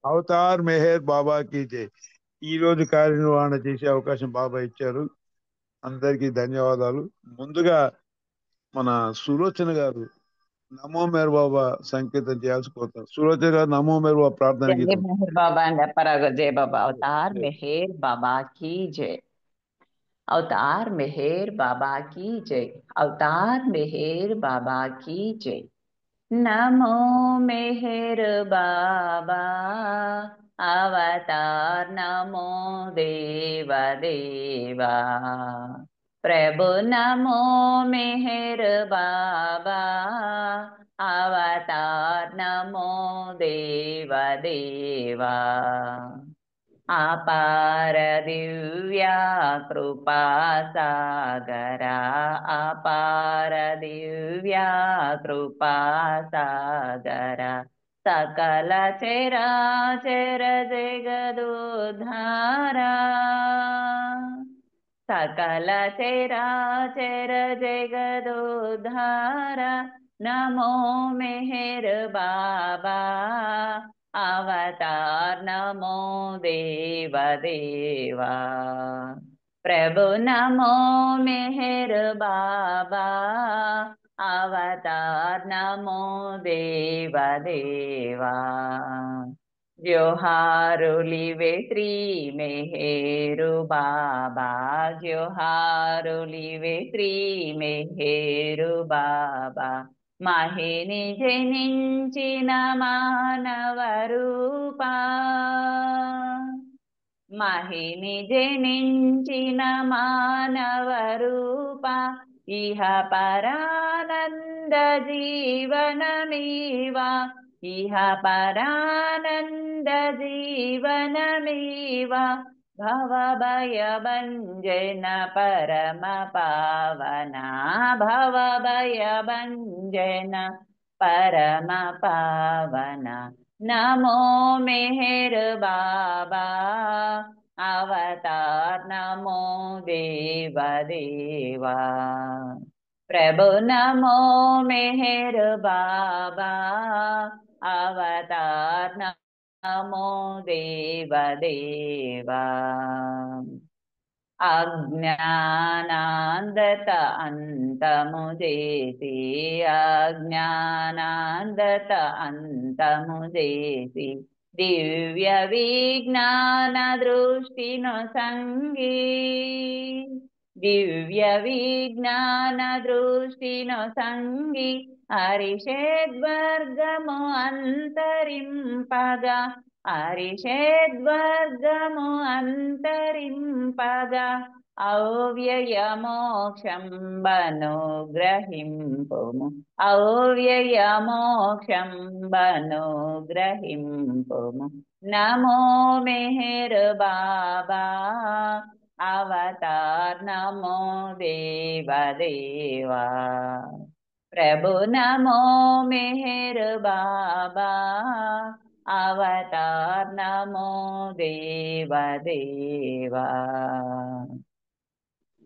Avatar Meher బాబాకి జై. ఈ రోజు కార్యనిర్వహణ చేసే అవకాశం బాబా ఇచ్చారు. అందరికీ ధన్యవాదాలు. ముందుగా మన సులోచన గారు నమో మేర్ బాబా సంకేతం చేయాల్సి కోరుతారు. సులోచన గారు నమో మేర్ బాబా ప్రార్థన जय గీతం. मेहर बाबा एंड अपराग जय बाबा अवतार मेहर बाबा की जय। अवतार मेहर बाबा की जय। अवतार मेहर बाबा की जय। नमो मेहर बाबा अवतार नमो देव देवा। प्रभु नमो मेहर बाबा अवतार नमो देव देवा। अपार दिव्या कृपा सागरा अपार दिव्या कृपा सागरा सकल चराचर जगदुद्धारा सकल चराचर जगदुद्धारा नमो मेहर बाबा अवतार नमो देव देवा। प्रभु नमो मेहर बाबा अवतार नमो देव देवा। जोहारुलिवे श्री मेहेरु बाबा जोहारुलिवे श्री मेहेरु बाबा। మహిని జనించిన మానవ రూపా మహిని జనించిన మానవ రూపా ఇహ పరానంద జీవనమీవా ఇహ పరానంద జీవనమీవా भवभयभञ्जन परम पावना भवभयभञ्जन परम पावना। नमो मेहर बाबा अवतार नमो देव देवा। प्रभु नमो मेहर बाबा अवतार नमो देव देवा। अज्ञानान्दत अन्तमु जेसि अज्ञानान्दत अन्तमु जेसि दिव्य विज्ञान दृष्टिनो संगी दिव्य विज्ञान दृष्टिनो संगी हरिषेद्वर्गमु अंतरिंपगा हरिषेद्वर्गमु अंतरिंपगा अव्ययमोक्षंबनुग्रहिंपुमु अव्ययमोक्षंबनुग्रहिंपुमु। नमो मेहर बाबा अवतार नमो देव देवा। प्रभु नमो मेहर बाबा अवतार नमो देव देवा।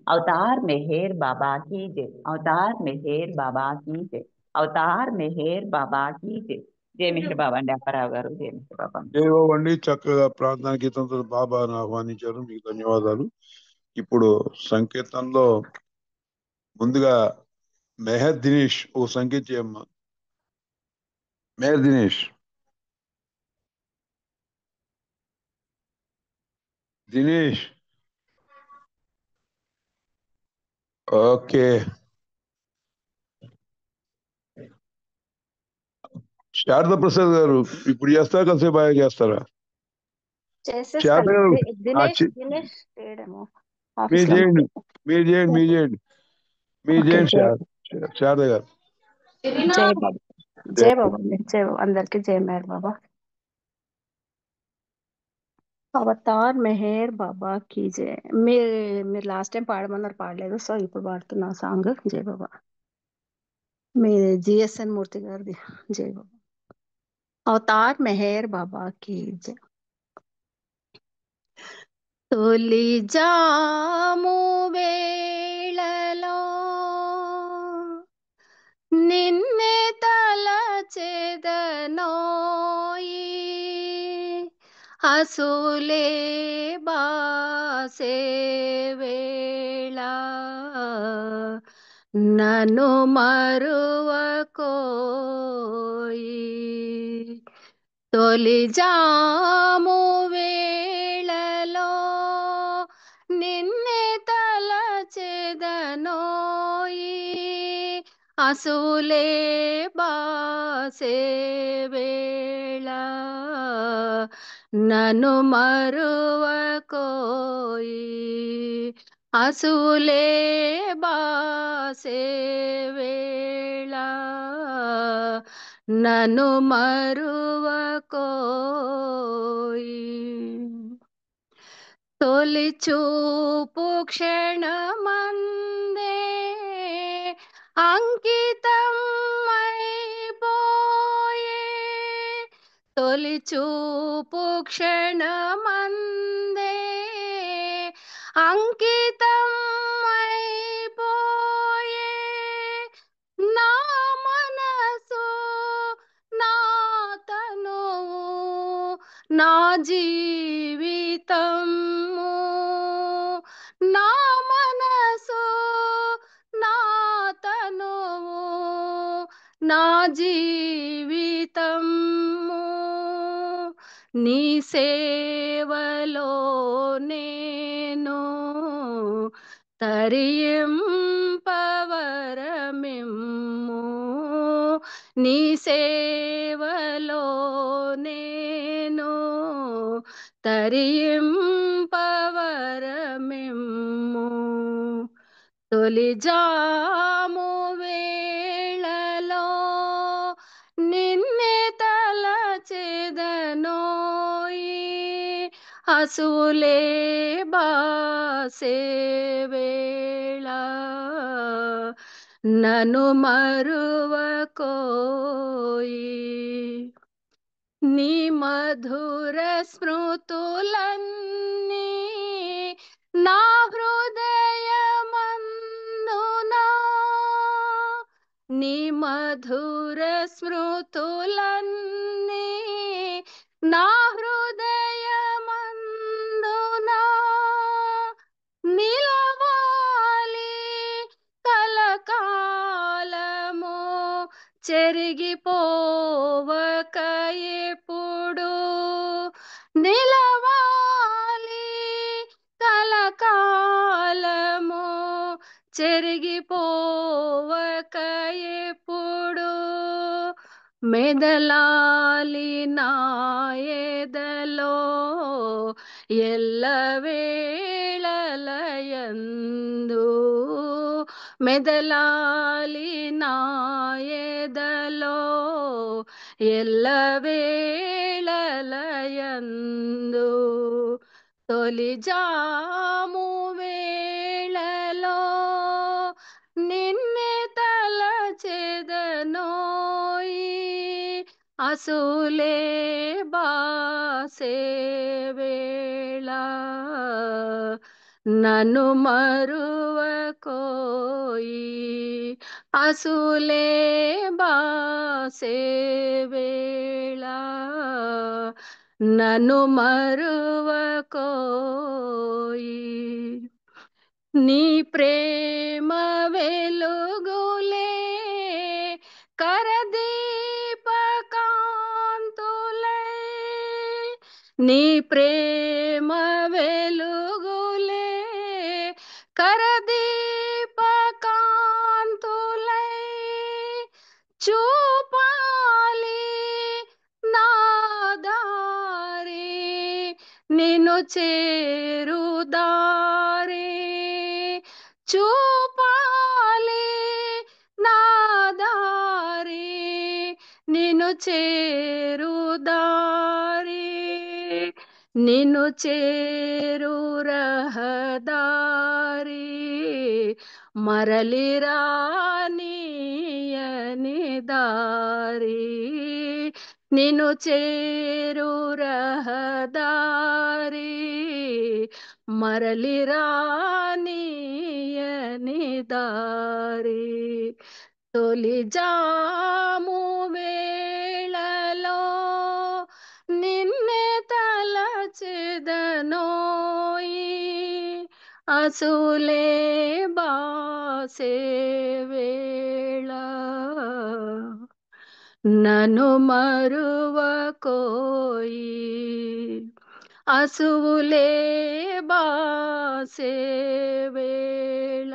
अवतार मेहर बाबा की जय। अवतार मेहर बाबा की जय। अवतार मेहर बाबा की जय। जय मेहर बाबा अंడి అప్పారావు గారు జయ మెహర్ బాబా। దేవండి చక్కగా ప్రార్థనా గీతంతో బాబాను ఆహ్వానించారు. మీకు ధన్యవాదాలు. ఇప్పుడు సంకీర్తనలో ముందుగా మెహర్ దినేష్ ఓ సంకేత చేయమ్మా. మెహర్ దినేష్ దినేష్ ఓకే. శారదా ప్రసాద్ గారు ఇప్పుడు చేస్తారా కాసేపు ఆయన చేస్తారా? శారదా చేసేస్తాను. గారు దినేష్ దినేష్ చేయడము మీరు ఆఫీస్ లో చేయండి మీరు చేయండి మీరు చేయండి మీరు ఓకే. చేయండి శారదా గారు. జై బాబా జై బాబా జై బాబా అందరికి జై మేర్ బాబా। అవతార్ మెహర్ బాబా కీ జై। మీరు లాస్ట్ టైం పాడమన్నారు పాడలేదు, సో ఇప్పుడు పాడుతున్నా సాంగ్ జై బాబా। మీ జిఎస్ఎన్ మూర్తి గారిది జై బాబా। అవతార్ మెహర్ బాబా కీ జై। తొలి జాము వేళలో నిన్నే తలచెదనోయి అసూలే బాసే వేళ నన్ను మరువకోయి తొలి జాము వేళలో నిన్నే తలచెదనోయి అసూలే బాసే వేళ నన్ను మరువకోయి అసూలే బాసే వేళ నన్ను మరువకోయి తొలి చూపు క్షణమందే అంకితం అయిపోయే తొలి చూపు క్షణమందే అంకితం అయిపోయే నా మనసు నా తనువు నా జీవితము నా మనసు నా తనువు నా జీవితము నీ సేవలో నేను తరింపవరమిమ్ము నీ సేవలో నేను తరింపవరమిమ్ము తొలి జాము వేళలో నిన్నే తలచెదనోయి అసూలే బాసే వేళ నన్ను మరువకోయి నీ మధుర స్మృతులన్నీ నా హృదయమందునా నీ మధుర స్మృతులన్నీ నా హృదయమందునా నిలవాలి కలకాలము చెరిగిపోవక ఎప్పుడు నిలవాలి కలకాలము చెరిగిపోవక ఎప్పుడు మెదలాలి నాయదలో ఎల్లవేళలయందు మెదలాలి నాయదలో ఎల్లవేళలయందు తొలి జాము వేళలో నిన్నే తలచెదనోయి అసూలే బాసే వేళ నన్ను మరువకోయి అసూలే బాసే వేళ నన్ను మరువకోయి నీ ప్రేమ వెలుగులే కరదీపకాంతులై నీ ప్రేమ వెలుగులే కరదీపకాంతులై చూపాలి నా దారి నిన్ను చేరుదారి చూపాలి నా దారి నిన్ను చేరుదారి నిన్ను చేరు రహదారి మరలి రానియని దారి నిన్ను చేరు రహదారి మరలి రానియని దారి తొలి జాము వేళలో నిన్నే తల అసులే బాసే వేళ నను మరువకోయి అసువులే బాసే వేళ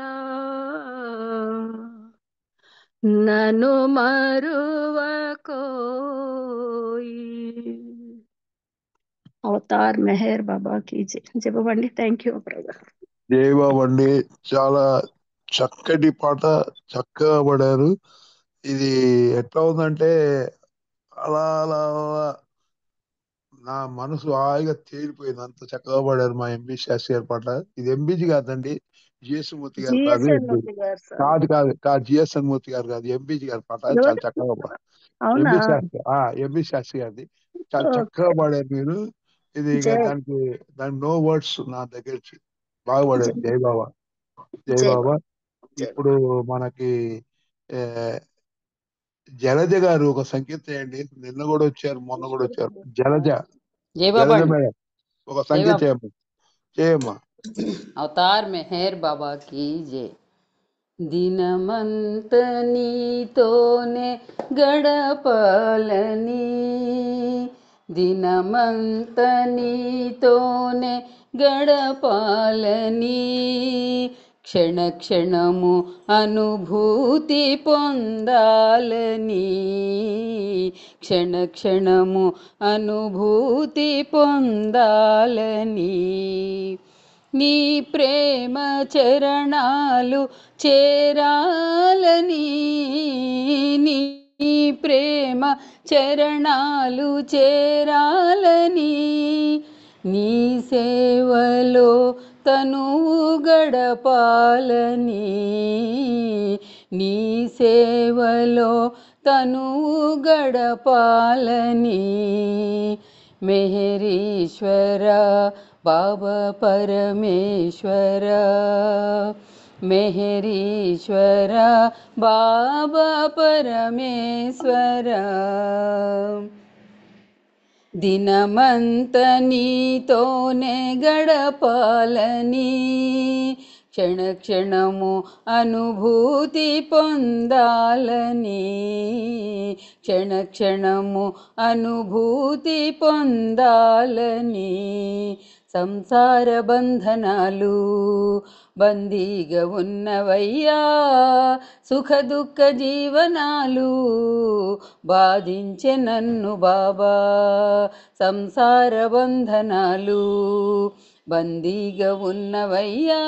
నను మరువకోయి. అవతార్ మెహర్ బాబా కీ జై. చెప్పండి. Thank you brother. జయబాబండి, చాలా చక్కటి పాట, చక్కగా పడారు. ఇది ఎట్లా ఉందంటే అలా అలా అలా నా మనసు హాయిగా తేలిపోయింది. అంత చక్కగా పాడారు మా ఎంబీ శాస్త్రి గారి పాట. ఇది ఎంబీజీ కాదండి, జిఎస్ మూర్తి గారు కాదు. జిఎస్ఎన్ మూర్తి గారు సార్. కాదు కాదు కాదు, జిఎస్ఎన్ మూర్తి గారు కాదు, ఎంబీజీ గారి పాట. చాలా ఎవరు? చక్కగా అవునా? ఎంబీ శాస్త్రి గారిది. చాలా చక్కగా ఓకే. పాడారు మీరు. ఇది ఇక జై దానికి నో వర్డ్స్ నా దగ్గర. బాగా పాడారు. జై జై బాబా, జై జై బాబా. బాబా. జై ఇప్పుడు మనకి ఏ, జలజ గారు ఒక సంగీతం చేయండి. నిన్న కూడా వచ్చారు, మొన్న కూడా వచ్చారు. జలజ, जय बाबा జలజ మేడం ఒక जय సంగీతం बाबा చేయమ్మా, చేయమ్మా. अवतार मेहर बाबा की जय. దినమంత నీతోనే గడపాలని, దినమంత నీతోనే గడపాలని, క్షణ క్షణము అనుభూతి పొందాలని, క్షణ క్షణము అనుభూతి పొందాలని, నీ ప్రేమ చరణాలు చేరాలని, నీ ప్రేమ చరణాలు చేరాలని, నీ సేవలో తనువు గడపాలని, నీ సేవలో తనువు గడపాలని, మెహరీశ్వర బాబా పరమేశ్వర, మెహరీశ్వర బాబా పరమేశ్వర, దినమంత నీతోనే గడపాలని, క్షణ క్షణము అనుభూతి పొందాలని, క్షణ క్షణము అనుభూతి పొందాలని, సంసార బంధనాలు బందీగా ఉన్నవయ్యా, సుఖ దుఃఖ జీవనాలు బాధించే నన్ను బాబా, సంసార బంధనాలు బందీగా ఉన్నవయ్యా,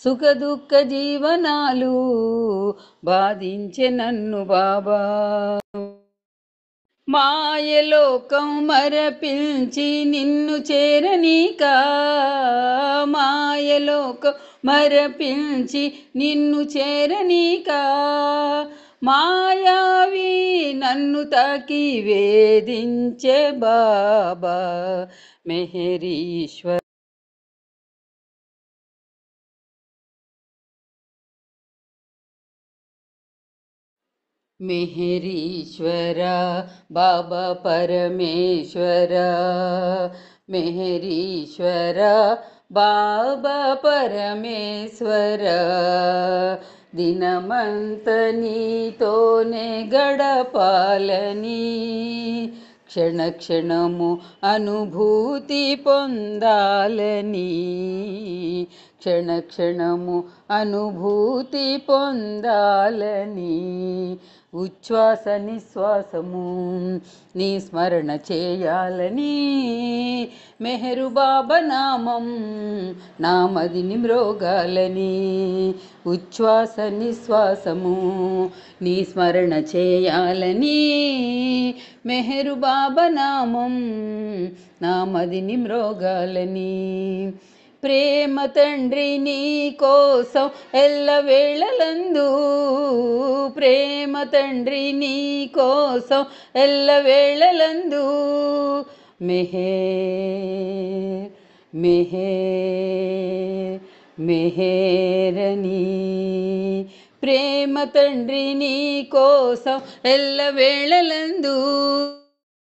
సుఖ దుఃఖ జీవనాలు బాధించే నన్ను బాబా, మాయలోకం మరపిల్చి నిన్ను చేరనీక, మాయలోకం మరపిల్చి నిన్ను చేరనీక, మాయావి నన్ను తాకి వేధించే బాబా మెహరీశ్వర, మెహరీశ్వర బాబా పరమేశ్వర, మెహరీశ్వర బాబా పరమేశ్వర, దినమంత నీతోనే గడపాలని, క్షణ క్షణము అనుభూతి పొందాలని, క్షణ క్షణము అనుభూతి పొందాలని, ఉచ్ఛ్వాస నిశ్వాసము నీ స్మరణ చేయాలని, మెహరు బాబా నామం నామదిని మ్రోగాలని, ఉచ్ఛ్వాస నిశ్వాసము నీ స్మరణ చేయాలని, మెహరు బాబా నామం నామదిని మ్రోగాలని, ప్రేమ తండ్రి నీ కోసం ఎల్లవేళలందు, ప్రేమ తండ్రి నీ కోసం ఎల్లవేళలందు, మెహేర్ మెహేర్ మెహేరని, ప్రేమ తండ్రి నీ కోసం ఎల్లవేళలందు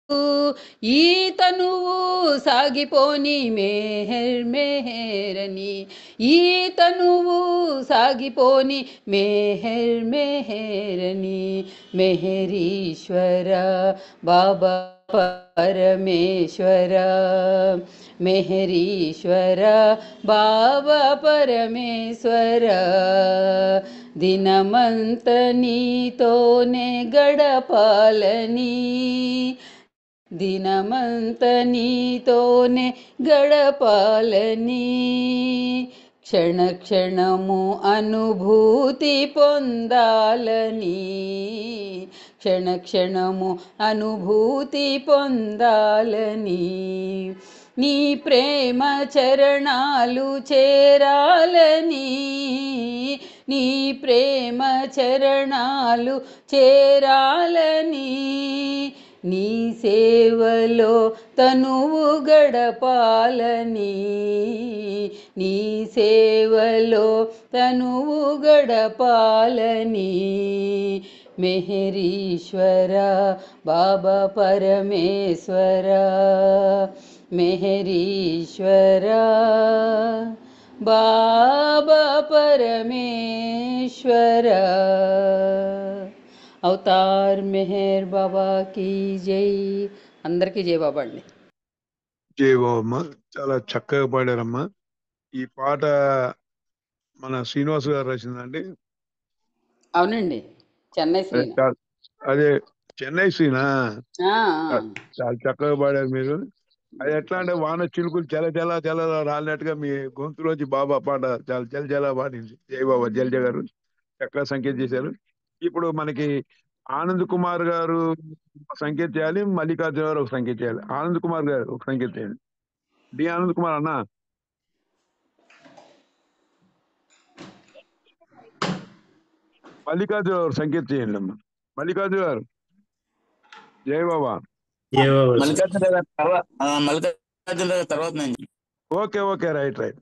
ఈ తనువు సాగిపోని మెహర్ మెహరని, ఈ తనువు సాగిపోని మెహర్ మెహరని, మెహరీశ్వర బాబా పరమేశ్వర, మెహరీశ్వర బాబా పరమేశ్వర, దినమంత నీతోనే గడపాలని, దినమంత నీతోనే గడపాలని, క్షణ క్షణము అనుభూతి పొందాలని, క్షణ క్షణము అనుభూతి పొందాలని, నీ ప్రేమ చరణాలు చేరాలని, నీ ప్రేమ చరణాలు చేరాలని, నీ సేవలో తనువు గడపాలని, నీ సేవలో తనువు గడపాలని, మెహరీశ్వర బాబా పరమేశ్వర, మెహరీశ్వర బాబా పరమేశ్వర. అవతార్ మెహర్ బాబా కీ జై. అందరికీ జై బాబా అండి. జై బాబమ్మ, చాలా చక్కగా పాడారమ్మా. ఈ పాట మన శ్రీనివాస్ గారు రాసిందండి. అవునండి, చెన్నై శ్రీను. అదే చెన్నై శ్రీనా? ఆ, చాలా చక్కగా పాడారు మీరు. అది ఎట్లా అంటే వాన చిలుకులు చల చల చల రాలినట్టుగా మీ గొంతులోంచి బాబా పాట చాలా చల చల పాడింది. జై బాబా జల్జ గారు చక్కగా సంకేతం చేశారు. ఇప్పుడు మనకి ఆనంద్ కుమార్ గారు సంకేతం చేయాలి, మల్లికార్జున గారు ఒక సంకేతం చేయాలి. ఆనంద్ కుమార్ గారు ఒక సంకేతం చేయండి. డి ఆనంద్ కుమార్ అన్న. మల్లికార్జున గారు సంకేతం చేయండి అమ్మా. మల్లికార్జున గారు జై బాబా. మల్లికార్జున తర్వాత ఓకే ఓకే, రైట్ రైట్.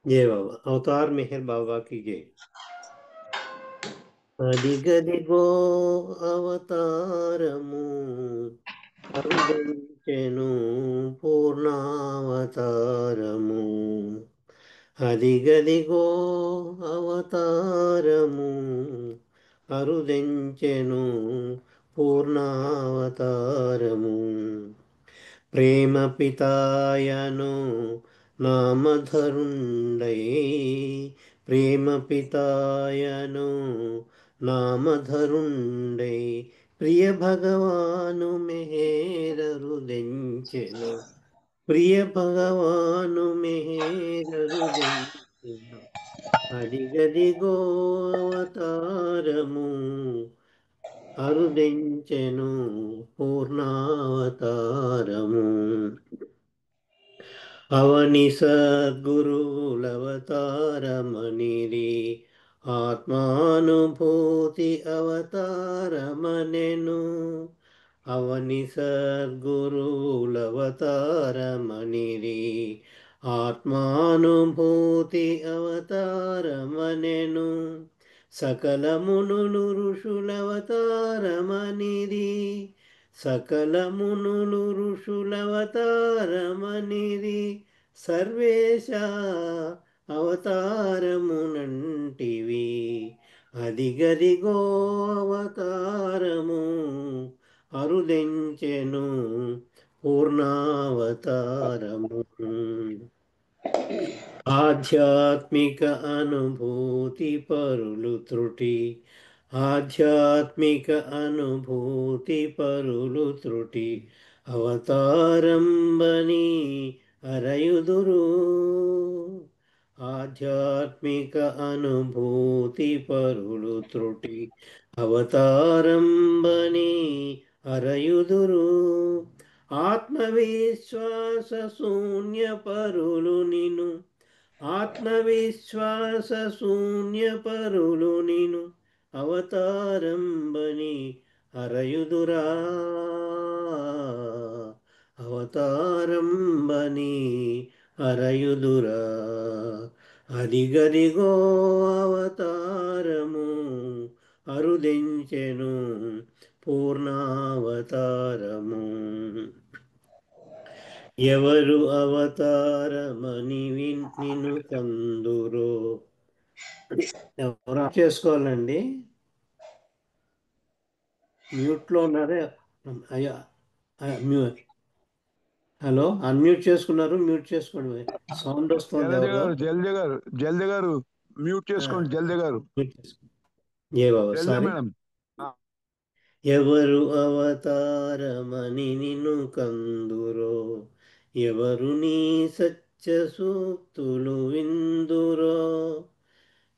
జై బాబా. అవతార్ మెహర్ బాబా కి జై. అదిగదిగో అవతారము అరుదించెను పూర్ణావతారము, అదిగదిగో అవతారము అరుదించెను పూర్ణావతారము, ప్రేమ పితాయను నామధరుండై, ప్రేమ పితాయను నామధరుండై, ప్రియ భగవాను మెహేరరుదెంచెను, ప్రియ భగవాను మెహేరరుదెంచెను, అదిగదిగో అవతారము అరుదెంచెను పూర్ణావతారము, అవని సద్గురువులవతారమనిరి, ఆత్మానుభూతి అవతారమనెను, అవని సద్గురువులవతారమనిరి, ఆత్మానుభూతి అవతారమనెను, సకలమునులు ఋషులవతారమనిరి, సకలమునులు ఋషులవతారమనిరి, సర్వేశ అవతారమునంటివి, అదిగదిగో అవతారము అరుదెంచెను పూర్ణావతారము, ఆధ్యాత్మిక అనుభూతి పరులు త్రుటి, ఆధ్యాత్మిక అనుభూతి పరులు త్రుటి, అవతారంబని అరయుదురు, ఆధ్యాత్మిక అనుభూతి పరులు త్రుటి, అవతారంబని అరయుదురు, ఆత్మవిశ్వాస శూన్య పరులు నిను, ఆత్మవిశ్వాస శూన్య పరులు నిను, అవతారంబని అరయుదురా, అవతారంబని అరయుదురా, అదిగదిగో అవతారము అరుదెంచెను పూర్ణావతారము. ఎవరు అవతారమని నిన్ను కందురో. ఎవరు ఆఫ్ చేసుకోవాలండి? మ్యూట్లో ఉన్నారే. అయ్యా హలో, అన్మ్యూట్ చేసుకున్నారు, మ్యూట్ చేసుకోండి. సౌండ్ వస్తుంది జల్ది ఎవరో. గారు జల్ది గారు జల్ది గారు మ్యూట్ చేసుకోండి జల్ది గారు. మ్యూట్ చేసుకోండి. ఏ బాబా జల్ది సారీ. మేడం. ఎవరు అవతారమని నిన్ను కందురో, ఎవరు నీ సత్య సూక్తులు విందురో.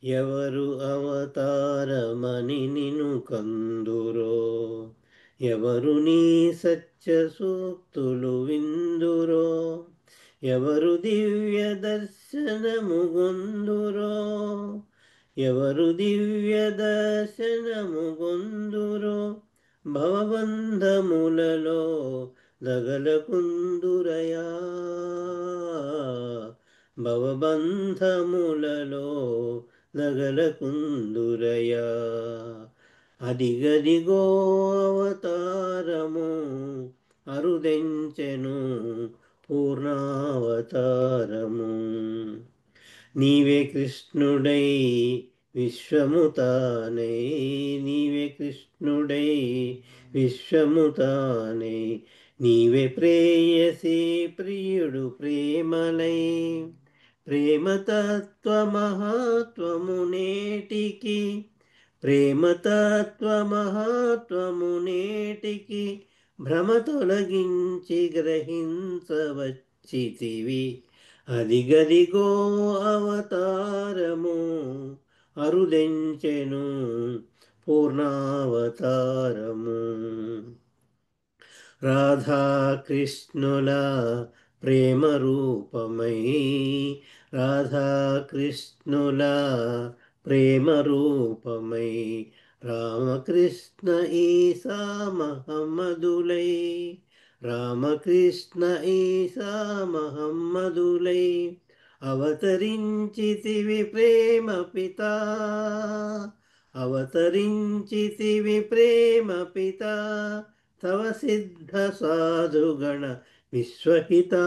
ఎవరు అవతారమని నిన్ను కందురో, ఎవరు నీ సత్య సూక్తులు విందురో. ఎవరు దివ్య దర్శనము గొందురో, ఎవరు దివ్య దర్శనము గొందురో. భవబంధములలో దగలకుందురయా, భవబంధములలో దగలకుందురయా. అదిగదిగో అవతారము అరుదెంచెను పూర్ణావతారము. నీవే కృష్ణుడై విశ్వముతానై, నీవే కృష్ణుడై విశ్వముతానై. నీవే ప్రేయసి ప్రియుడు ప్రేమలై, ప్రేమతత్వ మహాత్వము నేటికి, ప్రేమతత్వ మహాత్వము నేటికి. భ్రమ తొలగించి గ్రహించవచ్చితివి. అదిగదిగో అవతారము అరుదెంచెను పూర్ణావతారము. రాధాకృష్ణుల ప్రేమ రూపమై, రాధాకృష్ణుల ప్రేమ రూపమై. రామకృష్ణ ఈసా మహమ్మదులై, రామకృష్ణ ఈసా మహమ్మదులై. అవతరించితివి ప్రేమ పితా, అవతరించితివి ప్రేమ పితా. తవ సిద్ధ సాధుగణ విశ్వహితా,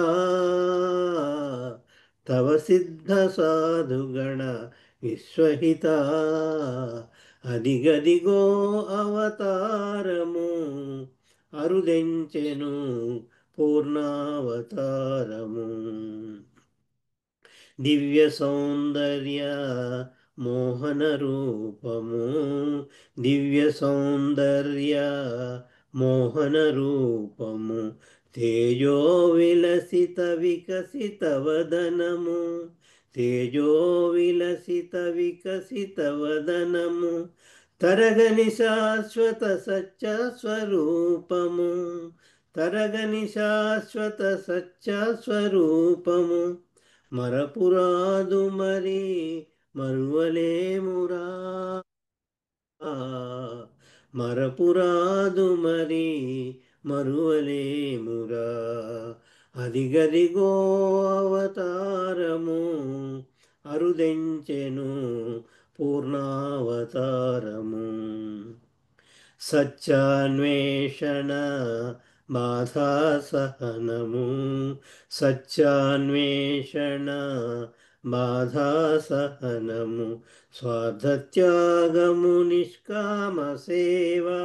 తవ సిద్ధ సాధుగణ విశ్వహితా. అదిగదిగో అవతారము అరుదెంచెను పూర్ణావతారము. దివ్య సౌందర్య మోహన రూపము, దివ్య సౌందర్య మోహన రూపము. తేజో విలసిత వికసిత వదనము, తేజో విలసిత వికసిత వదనము. తరగని శాశ్వత సత్య స్వరూపము, తరగని శాశ్వత సత్య స్వరూపము. మరపురాదు మరి మరువలేమురా, మరపురాదు మరి మరువలేమురా. అదిగదిగో అవతారము అరుదెంచెను పూర్ణావతారము. సత్యాన్వేషణ బాధా సహనము, సత్యాన్వేషణ బాధా సహనము. స్వార్థత్యాగము నిష్కామ సేవా,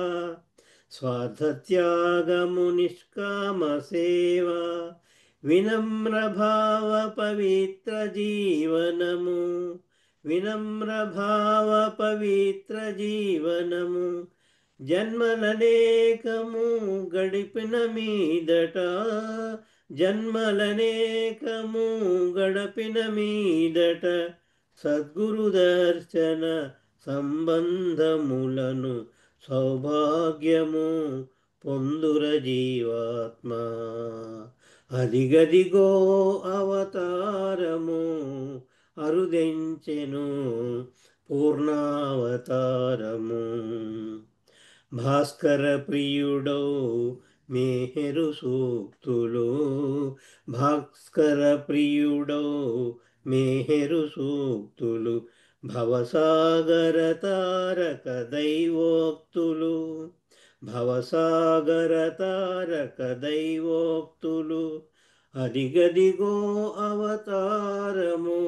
స్వార్థత్యాగము నిష్కామ సేవా. వినమ్ర భావ పవిత్ర జీవనము, వినమ్ర భావ పవిత్ర జీవనము. జన్మలనేకము గడిపిన మీదట, జన్మలనేకము గడపిన మీదట. సద్గురు దర్శన సంబంధములను సౌభాగ్యము పొందుర జీవాత్మ. అదిగదిగో అవతారము అరుదెంచెను పూర్ణావతారము. భాస్కర ప్రియుడౌ మేహెరు సూక్తులు, భాస్కర ప్రియుడౌ మేహెరు సూక్తులు. భవసాగర తారక దైవోక్తులు, భవసాగర తారక దైవోక్తులు అదిగదిగో అవతారము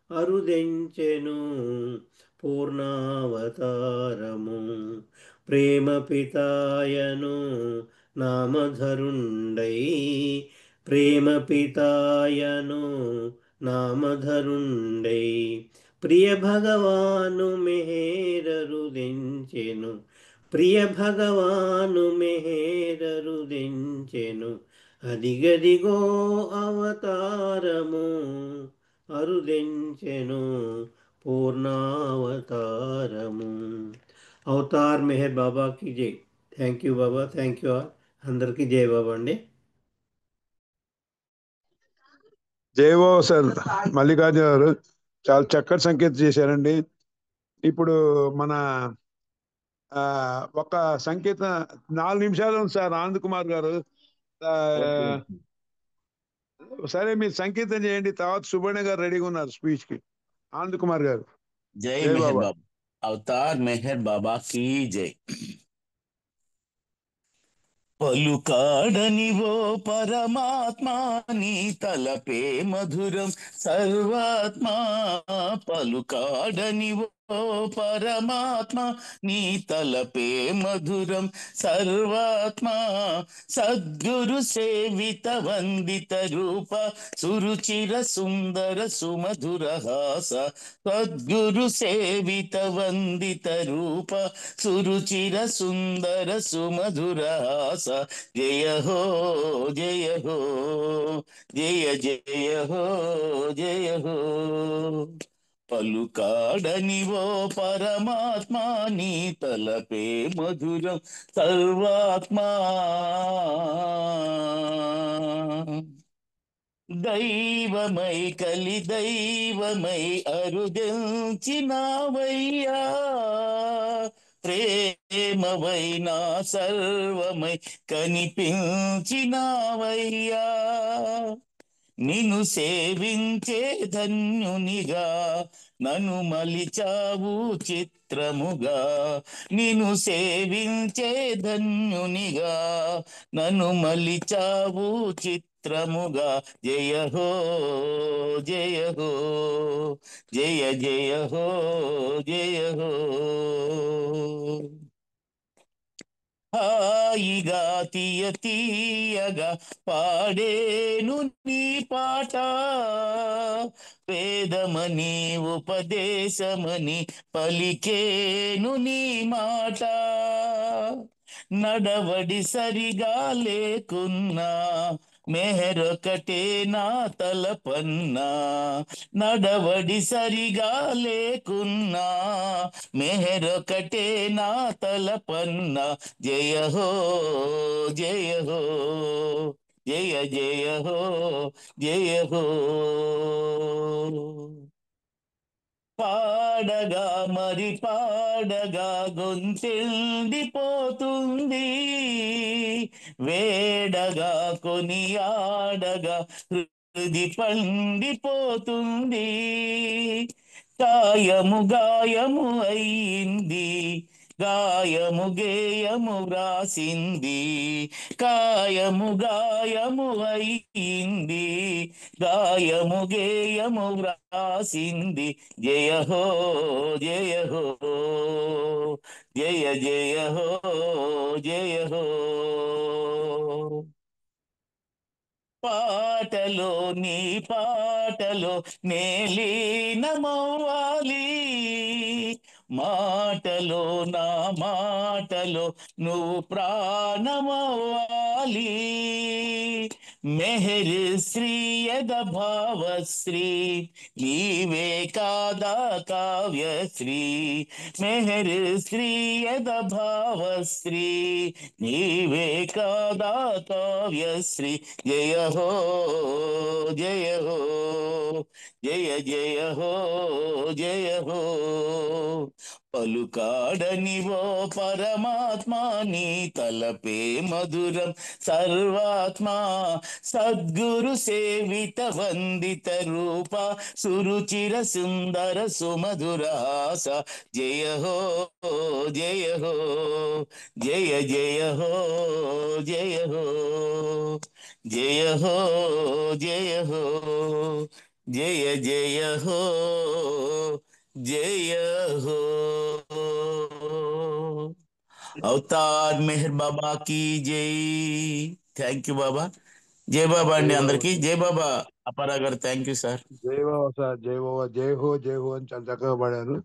అరుదెంచెను పూర్ణావతారము ప్రేమ పితాయను నామధరుండై ప్రేమ పితాయను నామధరుండై ప్రియ భగవాను మెహేరరుదెంచెను ప్రియ భగవాను మెహేరరుదెంచెను అదిగదిగో అవతారము అరుదెంచెను పూర్ణావతారము అవతార్ మెహర్ బాబాకి జై. Thank you Baba, thank you all. అందరికీ జై బాబా అండి. జేవో సార్ మల్లికార్జున గారు చాలా చక్కటి సంకేతం చేశారండి. ఇప్పుడు మన ఒక సంకేతం 4 నిమిషాలు ఉంది సార్. ఆనంద్ కుమార్ గారు సరే మీరు సంకేతం చేయండి. తర్వాత సుబ్బಣ್ణ గారు రెడీగా ఉన్నారు స్పీచ్ కి. ఆనంద్ కుమార్ గారు. జై జై మెహర్ బాబా. బాబా. అవతార్ మెహర్ బాబా కీ జై. పలుకాడని ఓ పరమాత్మా నీ తలపే మధురం సర్వాత్మా. పలుకాడని ఓ పరమాత్మా నీ తలపే మధురం సర్వాత్మా. సద్గురు సేవిత వందిత రూప సురుచిర సుందర సుమధుర హాస. సద్గురు సేవిత వందిత రూప సురుచిర సుందర సుమధుర హాస. జయ హో జయ హో జయ జయ హో జయ హో. పలుకాడని ఓ పరమాత్మా నీ తలపే మధురం సర్వాత్మా. దైవమై కలి దైవమై అరుదెంచినావయ్యా. ప్రేమవై నా సర్వమై కనిపించినావయ్యా. నిన్ను సేవించే ధన్యునిగా నన్ను మలిచావు చిత్రముగా. నిన్ను సేవించే ధన్యునిగా నన్ను మలిచావు చిత్రముగా. జయ హో జయ హో జయ జయ హో జయ హో. హాయిగా తీయ తీయగా పాడేను నీ పాట. వేదమని ఉపదేశమని పలికేను నీ మాట. నడవడి సరిగా లేకున్నా మెహరొకటే నా తలపన్నా. నడవడి సరిగా లేకున్నా మెహరొకటే నా తలపన్నా. జయ హో జయ హో జయ జయ హో జయ హో. పాడగా మరి పాడగా గొంతెండిపోతుంది. వేడగా కొనియాడగా హృది పండిపోతుంది. గాయము గాయము అయింది గాయము గేయము వ్రాసింది. గాయము గాయము అయింది గాయము గేయము వ్రాసింది. జయ హో జయ హో జయ జయ హో జయ హో. పాటలో నీ పాటలో నేలీనమవ్వాలి. మాటలో నా మాటలో నువ్వు ప్రాణమవ్వాలి. మెహర్ శ్రీ యద భావశ్రీ నీవే కాదా కావ్యశ్రీ. మెహర్ శ్రీ యద భావశ్రీ నీవే కాదా కావ్యశ్రీ. జయ హో జయ హో జయ జయ హో జయ హో. పలుకాడనివో పరమాత్మా నీ తలపే మధురం సర్వాత్మా సద్గురు సేవిత వందిత రూప సురుచిర సుందర సుమధురాస జయ హో జయ హో జయ జయ హో జయ హో జయ హో జయ హో జయ జయ హో జయ హో అవతార్ మెహర్ బాబా की జై థ్యాంక్ యూ బాబా జై బాబా జై అండి బాబా అందరికి జై బాబా అపరా గారు థ్యాంక్ యూ సార్ జై బాబా సార్, జై బాబా, జై హో అని చాలా చక్కగా పాడారు.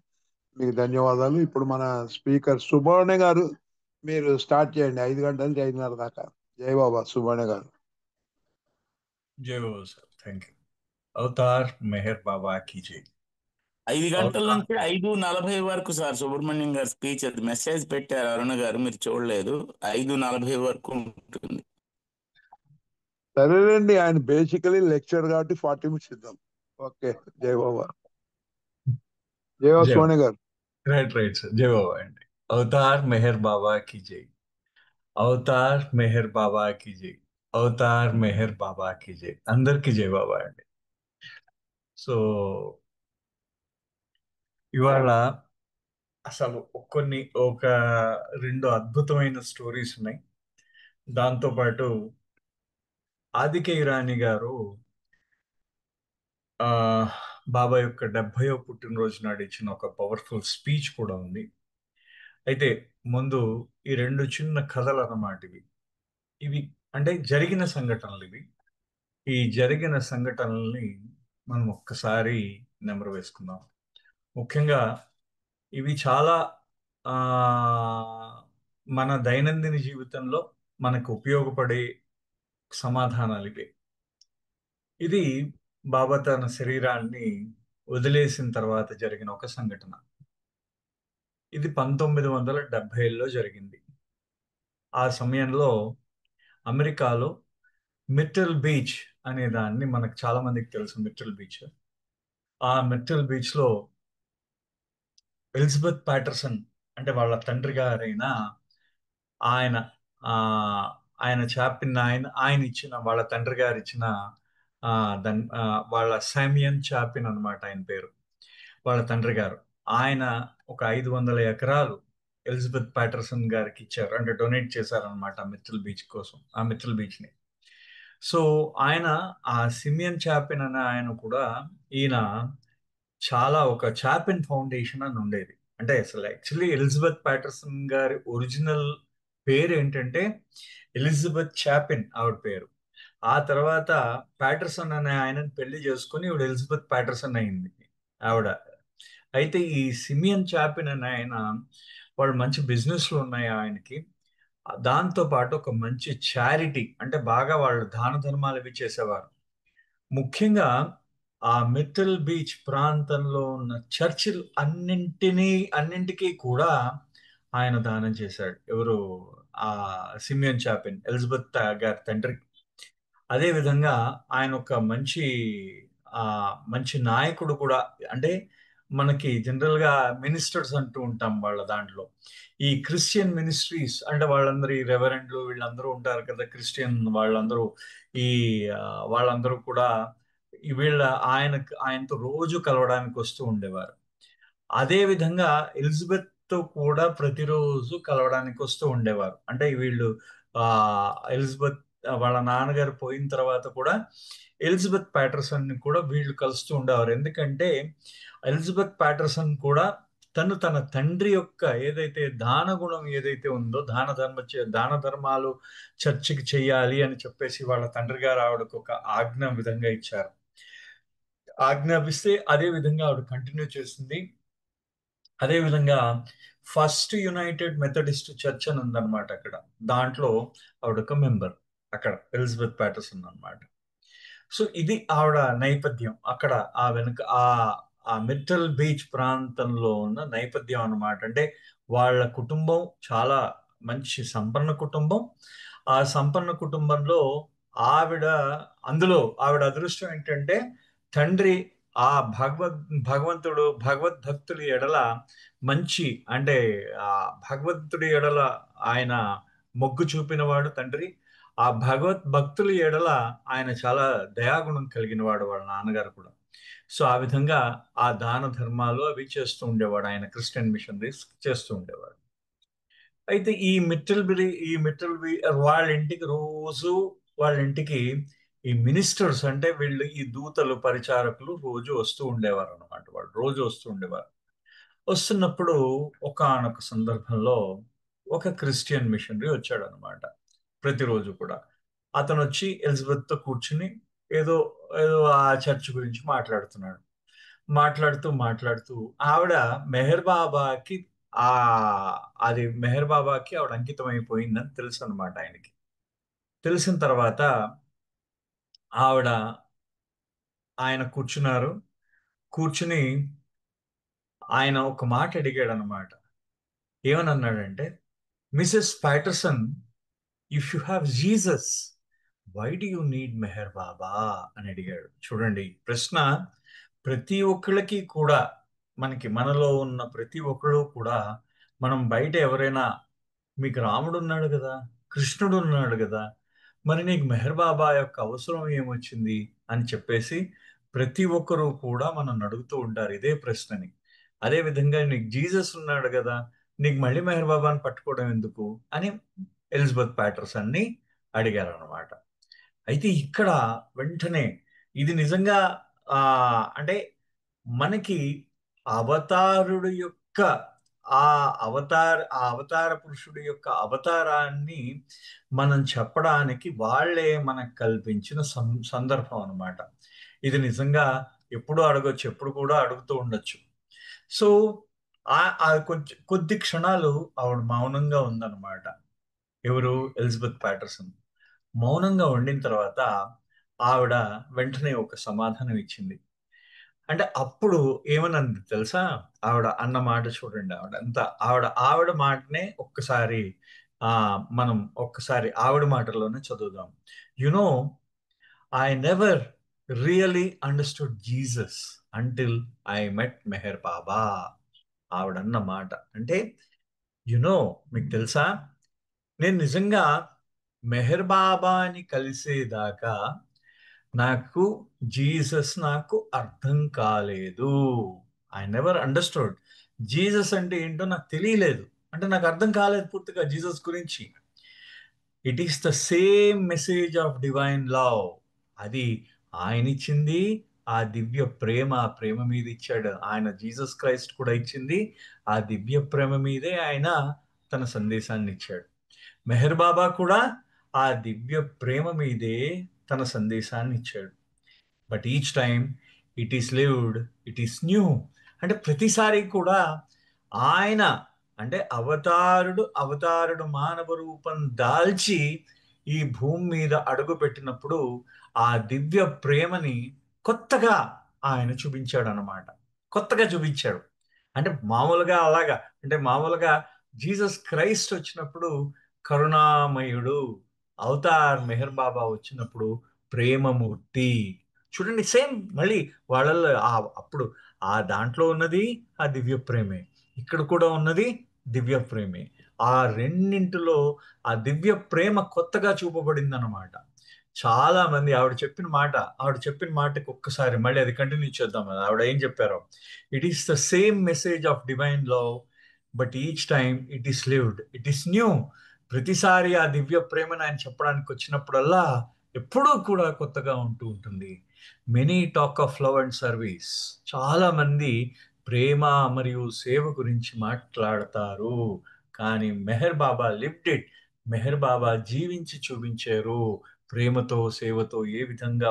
మీకు ధన్యవాదాలు. ఇప్పుడు మన స్పీకర్ సుబ్రహ్మణ్య గారు, మీరు స్టార్ట్ చేయండి 5 గంటల నుంచి 5:30 దాకా. జై బాబా సుబ్రహ్మణ్య గారు. जय हो सर, थैंक यू। अवतार मेहर बाबा की जय। 5 గంటల अवतार నుంచి 5:40 వరకు సార్ సుబ్రహ్మణ్యం గారు స్పీచ్ అది మెసేజ్ పెట్టారు అరుణ గారు, మీరు చూడలేదు. 5:40 వరకు ఉంటుంది. సరేనండి, ఆయన బేసికలీ లెక్చర్ కాబట్టి 40 మినిట్స్ ఇద్దాం. ఓకే, జై బాబా. జై బాబా जय हो। సుబ్రహ్మణ్య గారు. राइट सर, जय बाबा अंडी। अवतार मेहर बाबा की जय। अवतार मेहर बाबा की जय। అవతార్ మెహర్ బాబాకి జై, అందరికి జై బాబా అండి. సో ఇవాళ అసలు ఒక 2 అద్భుతమైన స్టోరీస్ ఉన్నాయి. దాంతోపాటు ఆదికే ఇరానీ గారు ఆ బాబా యొక్క 70వ పుట్టినరోజు నాడు ఇచ్చిన ఒక పవర్ఫుల్ స్పీచ్ కూడా ఉంది. అయితే ముందు ఈ 2 చిన్న కథలు అన్నమాట. ఇవి అంటే జరిగిన సంఘటనలు. ఈ జరిగిన సంఘటనల్ని మనం ఒక్కసారి నెమరు వేసుకుందాం. ముఖ్యంగా ఇవి చాలా ఆ మన దైనందిన జీవితంలో మనకు ఉపయోగపడే సమాధానాలు ఇవి. ఇది బాబా తన శరీరాన్ని వదిలేసిన తర్వాత జరిగిన ఒక సంఘటన. ఇది 1970లో జరిగింది. ఆ సమయంలో అమెరికాలో మిట్టల్ బీచ్ అనే దాన్ని మనకు చాలా మందికి తెలుసు. మిట్టల్ బీచ్, ఆ మిట్టల్ బీచ్ లో ఎలిజబెత్ ప్యాటర్సన్ అంటే వాళ్ళ తండ్రి గారైన ఆయన ఆ ఆయన చాపిన్ ఆయన ఇచ్చిన వాళ్ళ తండ్రి గారు ఇచ్చిన వాళ్ళ సామియన్ చాపిన్ అన్నమాట ఆయన పేరు. వాళ్ళ తండ్రి గారు ఆయన ఒక 500 ఎకరాలు ఎలిజబెత్ ప్యాటర్సన్ గారికి ఇచ్చారు, అంటే డొనేట్ చేశారనమాట మిట్టల్ బీచ్ కోసం, ఆ మిట్టల్ బీచ్ ని. సో ఆయన ఆ సిమియన్ చాపిన్ అనే ఆయన కూడా ఈయన చాలా ఒక చాపిన్ ఫౌండేషన్ అని ఉండేది. అంటే అసలు యాక్చువల్లీ ఎలిజబెత్ ప్యాటర్సన్ గారి ఒరిజినల్ పేరు ఏంటంటే ఎలిజబెత్ చాపిన్ ఆవిడ పేరు. ఆ తర్వాత ప్యాటర్సన్ అనే ఆయనని పెళ్లి చేసుకుని ఈవిడ ఎలిజబెత్ ప్యాటర్సన్ అయింది ఆవిడ. అయితే ఈ సిమియన్ చాపిన్ అనే ఆయన, వాళ్ళు మంచి బిజినెస్లు ఉన్నాయి ఆయనకి. దాంతో పాటు ఒక మంచి చారిటీ, అంటే బాగా వాళ్ళు దాన ధర్మాలు ఇవి చేసేవారు. ముఖ్యంగా ఆ మిట్టల్ బీచ్ ప్రాంతంలో ఉన్న చర్చిలు అన్నింటికీ కూడా ఆయన దానం చేశాడు. ఎవరు? ఆ సిమియన్ చాపిన్, ఎలిజబెత్ గారి తండ్రి. అదే విధంగా ఆయన ఒక మంచి నాయకుడు కూడా. అంటే మనకి జనరల్ గా మినిస్టర్స్ అంటూ ఉంటాం వాళ్ళ దాంట్లో. ఈ క్రిస్టియన్ మినిస్ట్రీస్ అంటే వాళ్ళందరూ ఈ రెవరెండ్లు వీళ్ళందరూ ఉంటారు కదా, క్రిస్టియన్ వాళ్ళందరూ. ఈ వాళ్ళందరూ కూడా ఆయనతో రోజు కలవడానికి వస్తూ ఉండేవారు. అదే విధంగా ఎలిజబెత్ తో కూడా ప్రతిరోజు కలవడానికి వస్తూ ఉండేవారు. అంటే వీళ్ళు ఆ ఎలిజబెత్ వాళ్ళ నాన్నగారు పోయిన తర్వాత కూడా ఎలిజబెత్ ప్యాటర్సన్ ని కూడా వీళ్ళు కలుస్తూ ఉండేవారు. ఎందుకంటే ఎలిజబెత్ ప్యాటర్సన్ కూడా తన తండ్రి యొక్క ఏదైతే దాన గుణం ఏదైతే ఉందో, దాన ధర్మాలు చర్చికి చెయ్యాలి అని చెప్పేసి వాళ్ళ తండ్రి గారు ఆవిడకు ఒక ఆజ్ఞ విధంగా ఇచ్చారు. ఆజ్ఞాపిస్తే అదే విధంగా ఆవిడ కంటిన్యూ చేసింది. అదే విధంగా ఫస్ట్ యునైటెడ్ మెథడిస్ట్ చర్చ్ అని ఉందన్నమాట అక్కడ. దాంట్లో ఆవిడ ఒక మెంబర్ అక్కడ, ఎలిజబెత్ ప్యాటర్సన్ అన్నమాట. సో ఇది ఆవిడ నేపథ్యం అక్కడ. ఆ వెనుక ఆ మిట్టల్ బీచ్ ప్రాంతంలో ఉన్న నేపథ్యం అన్నమాట. అంటే వాళ్ళ కుటుంబం చాలా మంచి సంపన్న కుటుంబం. ఆ సంపన్న కుటుంబంలో ఆవిడ అదృష్టం ఏంటంటే తండ్రి ఆ భగవద్భక్తుడి ఎడల మంచి అంటే ఆ భగవంతుడి ఎడల ఆయన మొగ్గు చూపినవాడు తండ్రి. ఆ భక్తుల ఎడల ఆయన చాలా దయాగుణం కలిగిన వాడు, వాళ్ళ నాన్నగారు కూడా. సో ఆ విధంగా ఆ దాన ధర్మాలు అవి చేస్తూ ఉండేవాడు, ఆయన క్రిస్టియన్ మిషనరీస్ చేస్తూ ఉండేవాడు. అయితే ఈ మిట్టల్బి వాళ్ళ ఇంటికి రోజు వాళ్ళ ఇంటికి ఈ మినిస్టర్స్ అంటే వీళ్ళు ఈ దూతలు పరిచారకులు రోజు వస్తూ ఉండేవారు అనమాట. వాళ్ళు రోజు వస్తూ ఉండేవారు. వస్తున్నప్పుడు ఒకానొక సందర్భంలో ఒక క్రిస్టియన్ మిషనరీ వచ్చాడు అనమాట. ప్రతిరోజు కూడా అతను వచ్చి ఎలిజబెత్ తో కూర్చుని ఏదో ఏదో ఆ చర్చ్ గురించి మాట్లాడుతున్నాడు. మాట్లాడుతూ ఆవిడ మెహర్ బాబాకి ఆ అది మెహర్ బాబాకి ఆవిడ అంకితం అయిపోయిందని తెలుసు అనమాట ఆయనకి. తెలిసిన తర్వాత ఆవిడ ఆయన కూర్చున్నారు. కూర్చుని ఆయన ఒక మాట అడిగాడు అనమాట. ఏమని అన్నాడంటే, Mrs Patterson, if you have Jesus, why do you need Meher Baba అని అడిగాడు. చూడండి, ప్రశ్న ప్రతి ఒక్కళ్ళకి కూడా, మనలో ఉన్న ప్రతి ఒక్కళ్ళు కూడా, మనం బయట ఎవరైనా, మీకు రాముడు ఉన్నాడు కదా, కృష్ణుడు ఉన్నాడు కదా, మరి నీకు మెహర్ బాబా యొక్క అవసరం ఏమొచ్చింది అని చెప్పేసి ప్రతి ఒక్కరూ కూడా మనం అడుగుతూ ఉంటారు ఇదే ప్రశ్నని. అదే విధంగా నీకు జీసస్ ఉన్నాడు కదా, నీకు మళ్ళీ మెహర్ బాబాని పట్టుకోవడం ఎందుకు అని ఎలిజబెత్ ప్యాటర్సన్ ని అడిగారు అనమాట. అయితే ఇక్కడ వెంటనే ఇది నిజంగా ఆ అంటే మనకి అవతారుడు యొక్క ఆ అవతార పురుషుడి యొక్క అవతారాన్ని మనం చెప్పడానికి వాళ్ళే మనకు కల్పించిన సందర్భం అన్నమాట. ఇది నిజంగా ఎప్పుడు అడగొచ్చు, ఎప్పుడు కూడా అడుగుతూ ఉండొచ్చు. సో కొంచెం కొద్ది క్షణాలు ఆవిడ మౌనంగా ఉందన్నమాట. ఎవరు? Elizabeth Patterson. మౌనంగా ఉండిన తర్వాత ఆవిడ వెంటనే ఒక సమాధానం ఇచ్చింది. అంటే అప్పుడు ఏమనంది తెలుసా? ఆవిడ అన్న మాట చూడండి. ఆవిడ మాటనే ఒక్కసారి మనం ఒక్కసారి ఆవిడ మాటల్లోనే చదువుదాం. You know, I never really understood Jesus until I met Meher Baba. ఆవిడన్న మాట అంటే, యునో, మీకు తెలుసా, నేను నిజంగా మెహర్ బాబాని కలిసేదాకా నాకు జీసస్ నాకు అర్థం కాలేదు. ఐ నెవర్ అండర్స్టూడ్ జీసస్ అంటే ఏంటో నాకు తెలియలేదు, అంటే నాకు అర్థం కాలేదు పూర్తిగా జీసస్ గురించి. It is the same message of divine love. అది ఆయన ఇచ్చింది, ఆ దివ్య ప్రేమ, ఆ ప్రేమ మీద ఇచ్చాడు ఆయన. జీసస్ క్రైస్ట్ కూడా ఇచ్చింది ఆ దివ్య ప్రేమ మీదే ఆయన తన సందేశాన్ని ఇచ్చాడు. మెహర్ బాబా కూడా ఆ దివ్య ప్రేమ మీదే తన సందేశాన్ని ఇచ్చాడు. But each time it is lived, it is new. అంటే ప్రతిసారి కూడా ఆయన అంటే అవతారుడు మానవ రూపం దాల్చి ఈ భూమి మీద అడుగు పెట్టినప్పుడు ఆ దివ్య ప్రేమని కొత్తగా ఆయన చూపించాడు అన్నమాట. కొత్తగా చూపించాడు. అంటే మామూలుగా జీసస్ క్రైస్ట్ వచ్చినప్పుడు కరుణామయుడు, అవతార్ మెహర్ బాబా వచ్చినప్పుడు ప్రేమమూర్తి. చూడండి, సేమ్ మళ్ళీ వాళ్ళల్లో అప్పుడు ఆ దాంట్లో ఉన్నది ఆ దివ్య ప్రేమే, ఇక్కడ కూడా ఉన్నది దివ్య ప్రేమే. ఆ రెండింటిలో ఆ దివ్య ప్రేమ కొత్తగా చూపబడింది అనమాట. చాలా మంది ఆవిడ చెప్పిన మాటకి ఒక్కసారి మళ్ళీ అది కంటిన్యూ చేద్దాం. ఆవిడ ఏం చెప్పారో, it is the same message of divine love, but each time it is lived, it is new. ప్రతిసారి ఆ దివ్య ప్రేమను ఆయన చెప్పడానికి వచ్చినప్పుడల్లా ఎప్పుడూ కూడా కొత్తగా ఉంటూ ఉంటుంది. Many talk of love and service. చాలా మంది ప్రేమ మరియు సేవ గురించి మాట్లాడతారు, కానీ మెహర్ బాబా లివ్డ్ ఇట్. మెహర్ బాబా జీవించి చూపించారు. ప్రేమతో సేవతో ఏ విధంగా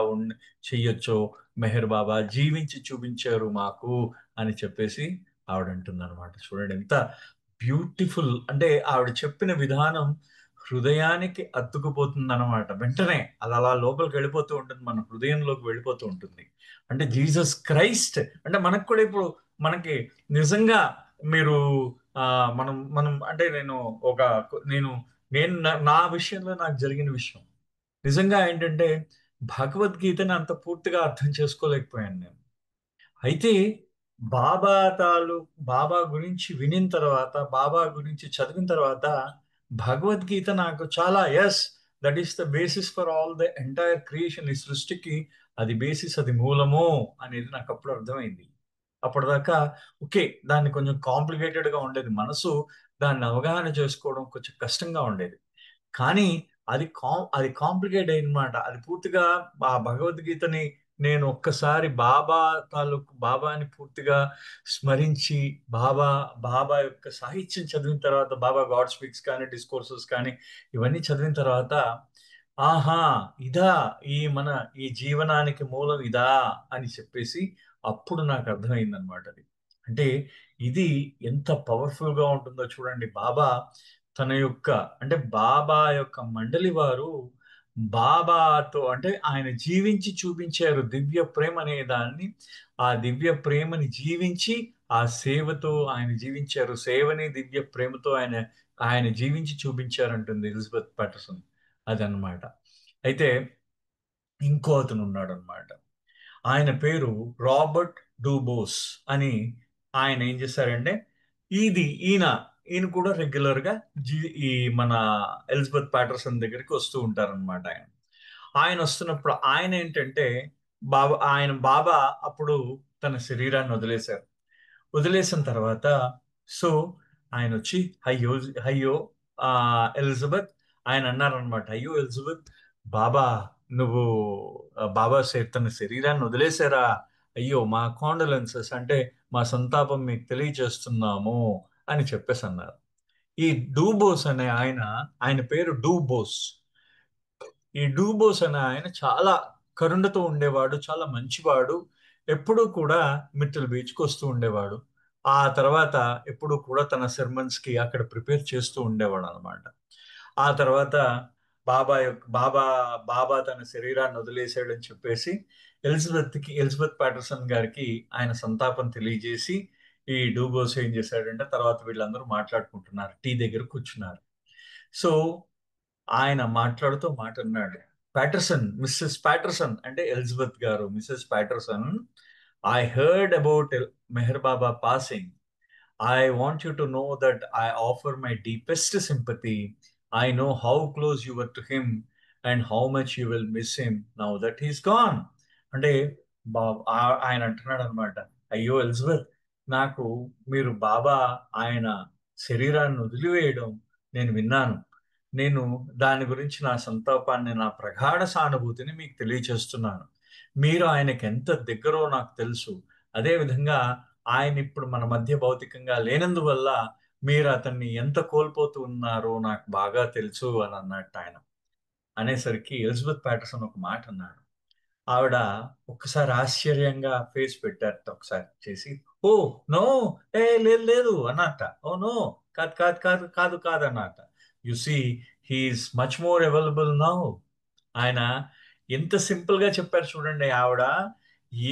చెయ్యొచ్చో మెహర్ బాబా జీవించి చూపించారు మాకు అని చెప్పేసి ఆవిడ అంటుందన్నమాట. చూడండి ఎంత బ్యూటిఫుల్. అంటే ఆవిడ చెప్పిన విధానం హృదయానికి అతుకుపోతుంది అనమాట. వెంటనే అది అలా లోపలికి వెళ్ళిపోతూ ఉంటుంది, మన హృదయంలోకి వెళ్ళిపోతూ ఉంటుంది. అంటే జీసస్ క్రైస్ట్ అంటే మనకు కూడా ఇప్పుడు మనకి నిజంగా మీరు మనం మనం అంటే నేను నా విషయంలో నాకు జరిగిన విషయం నిజంగా ఏంటంటే, భగవద్గీతని అంత పూర్తిగా అర్థం చేసుకోలేకపోయాను నేను. అయితే బాబా గురించి వినిన తర్వాత, బాబా గురించి చదివిన తర్వాత భగవద్గీత నాకు చాలా that is the basis for all the entire creation. ఈ సృష్టికి అది బేసిస్, అది మూలము అనేది నాకు అప్పుడు అర్థమైంది. అప్పటిదాకా ఓకే, దాన్ని కొంచెం కాంప్లికేటెడ్ గా ఉండేది, మనసు దాన్ని అవగాహన చేసుకోవడం కొంచెం కష్టంగా ఉండేది. కానీ అది కాంప్లికేట్ అయిందన్నమాట. అది పూర్తిగా ఆ భగవద్గీతని నేను ఒక్కసారి బాబాని పూర్తిగా స్మరించి, బాబా యొక్క సాహిత్యం చదివిన తర్వాత, బాబా గాడ్ స్పీక్స్ కానీ, డిస్కోర్సెస్ కానీ ఇవన్నీ చదివిన తర్వాత, ఆహా ఇదా ఈ జీవనానికి మూలం ఇదా అని చెప్పేసి అప్పుడు నాకు అర్థమైంది అనమాట. అది అంటే ఇది ఎంత పవర్ఫుల్ గా ఉంటుందో చూడండి. బాబా యొక్క మండలి వారు బాబాతో, అంటే ఆయన జీవించి చూపించారు దివ్య ప్రేమ అనే దాన్ని. ఆ దివ్య ప్రేమని జీవించి, ఆ సేవతో ఆయన జీవించారు. సేవని దివ్య ప్రేమతో ఆయన జీవించి చూపించారంటుంది ఎలిజబెత్ పాటర్సన్. అదనమాట. అయితే ఇంకో అతను ఉన్నాడు అనమాట. ఆయన పేరు రాబర్ట్ డూబోస్ అని. ఆయన ఏం చేశారంటే, ఈయన కూడా రెగ్యులర్ గా ఈ మన ఎలిజబెత్ పాటర్సన్ దగ్గరికి వస్తూ ఉంటారనమాట. ఆయన వస్తున్నప్పుడు ఆయన ఏంటంటే, బాబా అప్పుడు తన శరీరాన్ని వదిలేసిన తర్వాత, సో ఆయన వచ్చి అయ్యో అయ్యో ఎలిజబెత్, ఆయన అన్నారనమాట, అయ్యో ఎలిజబెత్, బాబా నువ్వు తన శరీరాన్ని వదిలేశారా, అయ్యో మా కాండోలెన్సెస్, అంటే మా సంతాపం మీకు తెలియజేస్తున్నాము అని చెప్పేసి అన్నారు. ఈ డూబోస్ అనే ఆయన పేరు డూబోస్. ఈ డూబోస్ అనే ఆయన చాలా కరుణతో ఉండేవాడు, చాలా మంచివాడు. ఎప్పుడూ కూడా మిట్టల్ బీచ్కి వస్తూ ఉండేవాడు. ఆ తర్వాత ఎప్పుడూ కూడా తన సెర్మన్స్ కి అక్కడ ప్రిపేర్ చేస్తూ ఉండేవాడు అనమాట. ఆ తర్వాత బాబా తన శరీరాన్ని వదిలేసాడని చెప్పేసి ఎలిజబెత్ పాటర్సన్ గారికి ఆయన సంతాపం తెలియజేసి, ఈ డూబోస్ ఏం చేశాడంటే, తర్వాత వీళ్ళందరూ మాట్లాడుకుంటున్నారు, టీ దగ్గర కూర్చున్నారు. సో ఆయన మాట్లాడుతూ మాట అన్నాడు, మిస్సెస్ ప్యాటర్సన్ అంటే ఎలిజబెత్ గారు, Mrs Patterson, I heard about Meher Baba passing. I want you to know that I offer my deepest sympathy. I know how close you were to him and how much you will miss him now that he's gone. అంటే ఆయన అంటున్నాడు అనమాట, అయ్యో Elizabeth, నాకు మీరు ఆయన శరీరాన్ని వదిలివేయడం నేను విన్నాను. నేను దాని గురించి నా సంతాపాన్ని, నా ప్రగాఢ సానుభూతిని మీకు తెలియచేస్తున్నాను. మీరు ఆయనకి ఎంత దగ్గరో నాకు తెలుసు. అదే విధంగా ఆయన ఇప్పుడు మన మధ్య భౌతికంగా లేనందువల్ల మీరు అతన్ని ఎంత కోల్పోతూ ఉన్నారో నాకు బాగా తెలుసు అని అన్నట్టు ఆయన. అనేసరికి ఎలిజబెత్ ప్యాటర్సన్ ఒక మాట అన్నాడు. ఆవిడ ఒక్కసారి ఆశ్చర్యంగా ఫేస్ పెట్టారు, ఒకసారి చేసి, ఓ నో, లేదు అన్నట్ట. ఓ నో, కాదు అన్నట్ట. You see he's much more available now. ఆయన ఎంత సింపుల్ గా చెప్పారు చూడండి. ఆవిడ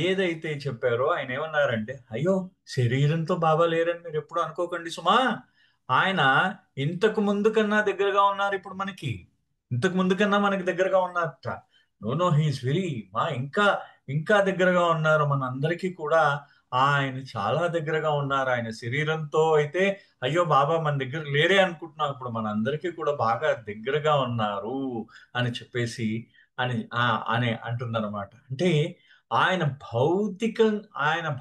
ఏదైతే చెప్పారో ఆయన ఏమన్నారంటే, అయ్యో శరీరంతో బాబా లేరని మీరు ఎప్పుడు అనుకోకండి సుమా, ఆయన ఇంతకు ముందు కన్నా దగ్గరగా ఉన్నారు. ఇప్పుడు ఇంతకు ముందు కన్నా మనకి దగ్గరగా ఉన్నారట. నో హీఈస్ వెరీ ఇంకా దగ్గరగా ఉన్నారు. మన అందరికీ కూడా ఆయన చాలా దగ్గరగా ఉన్నారు. ఆయన శరీరంతో అయితే అయ్యో బాబా మన దగ్గర లేరే అనుకుంటున్నాం, ఇప్పుడు మన అందరికీ కూడా బాగా దగ్గరగా ఉన్నారు అని చెప్పేసి అని అంటుందన్నమాట. అంటే ఆయన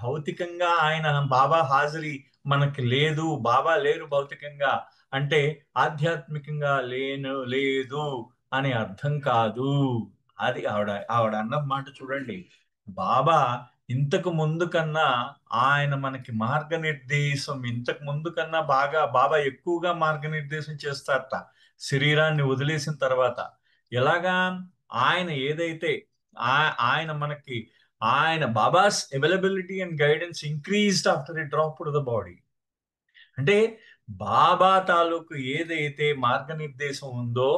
భౌతికంగా ఆయన బాబా హాజరీ మనకి లేదు, బాబా లేరు భౌతికంగా అంటే ఆధ్యాత్మికంగా లేదు అని అర్థం కాదు. అది ఆవిడ అన్న మాట చూడండి. బాబా ఇంతకు ముందు కన్నా ఆయన మనకి మార్గనిర్దేశం, ఇంతకు ముందు కన్నా బాబా ఎక్కువగా మార్గనిర్దేశం చేస్తారట శరీరాన్ని వదిలేసిన తర్వాత. ఎలాగా? ఆయన ఏదైతే ఆయన babas availability and guidance increased after a drop to the body. అంటే బాబా తాలూకు ఏదైతే మార్గనిర్దేశం ఉందో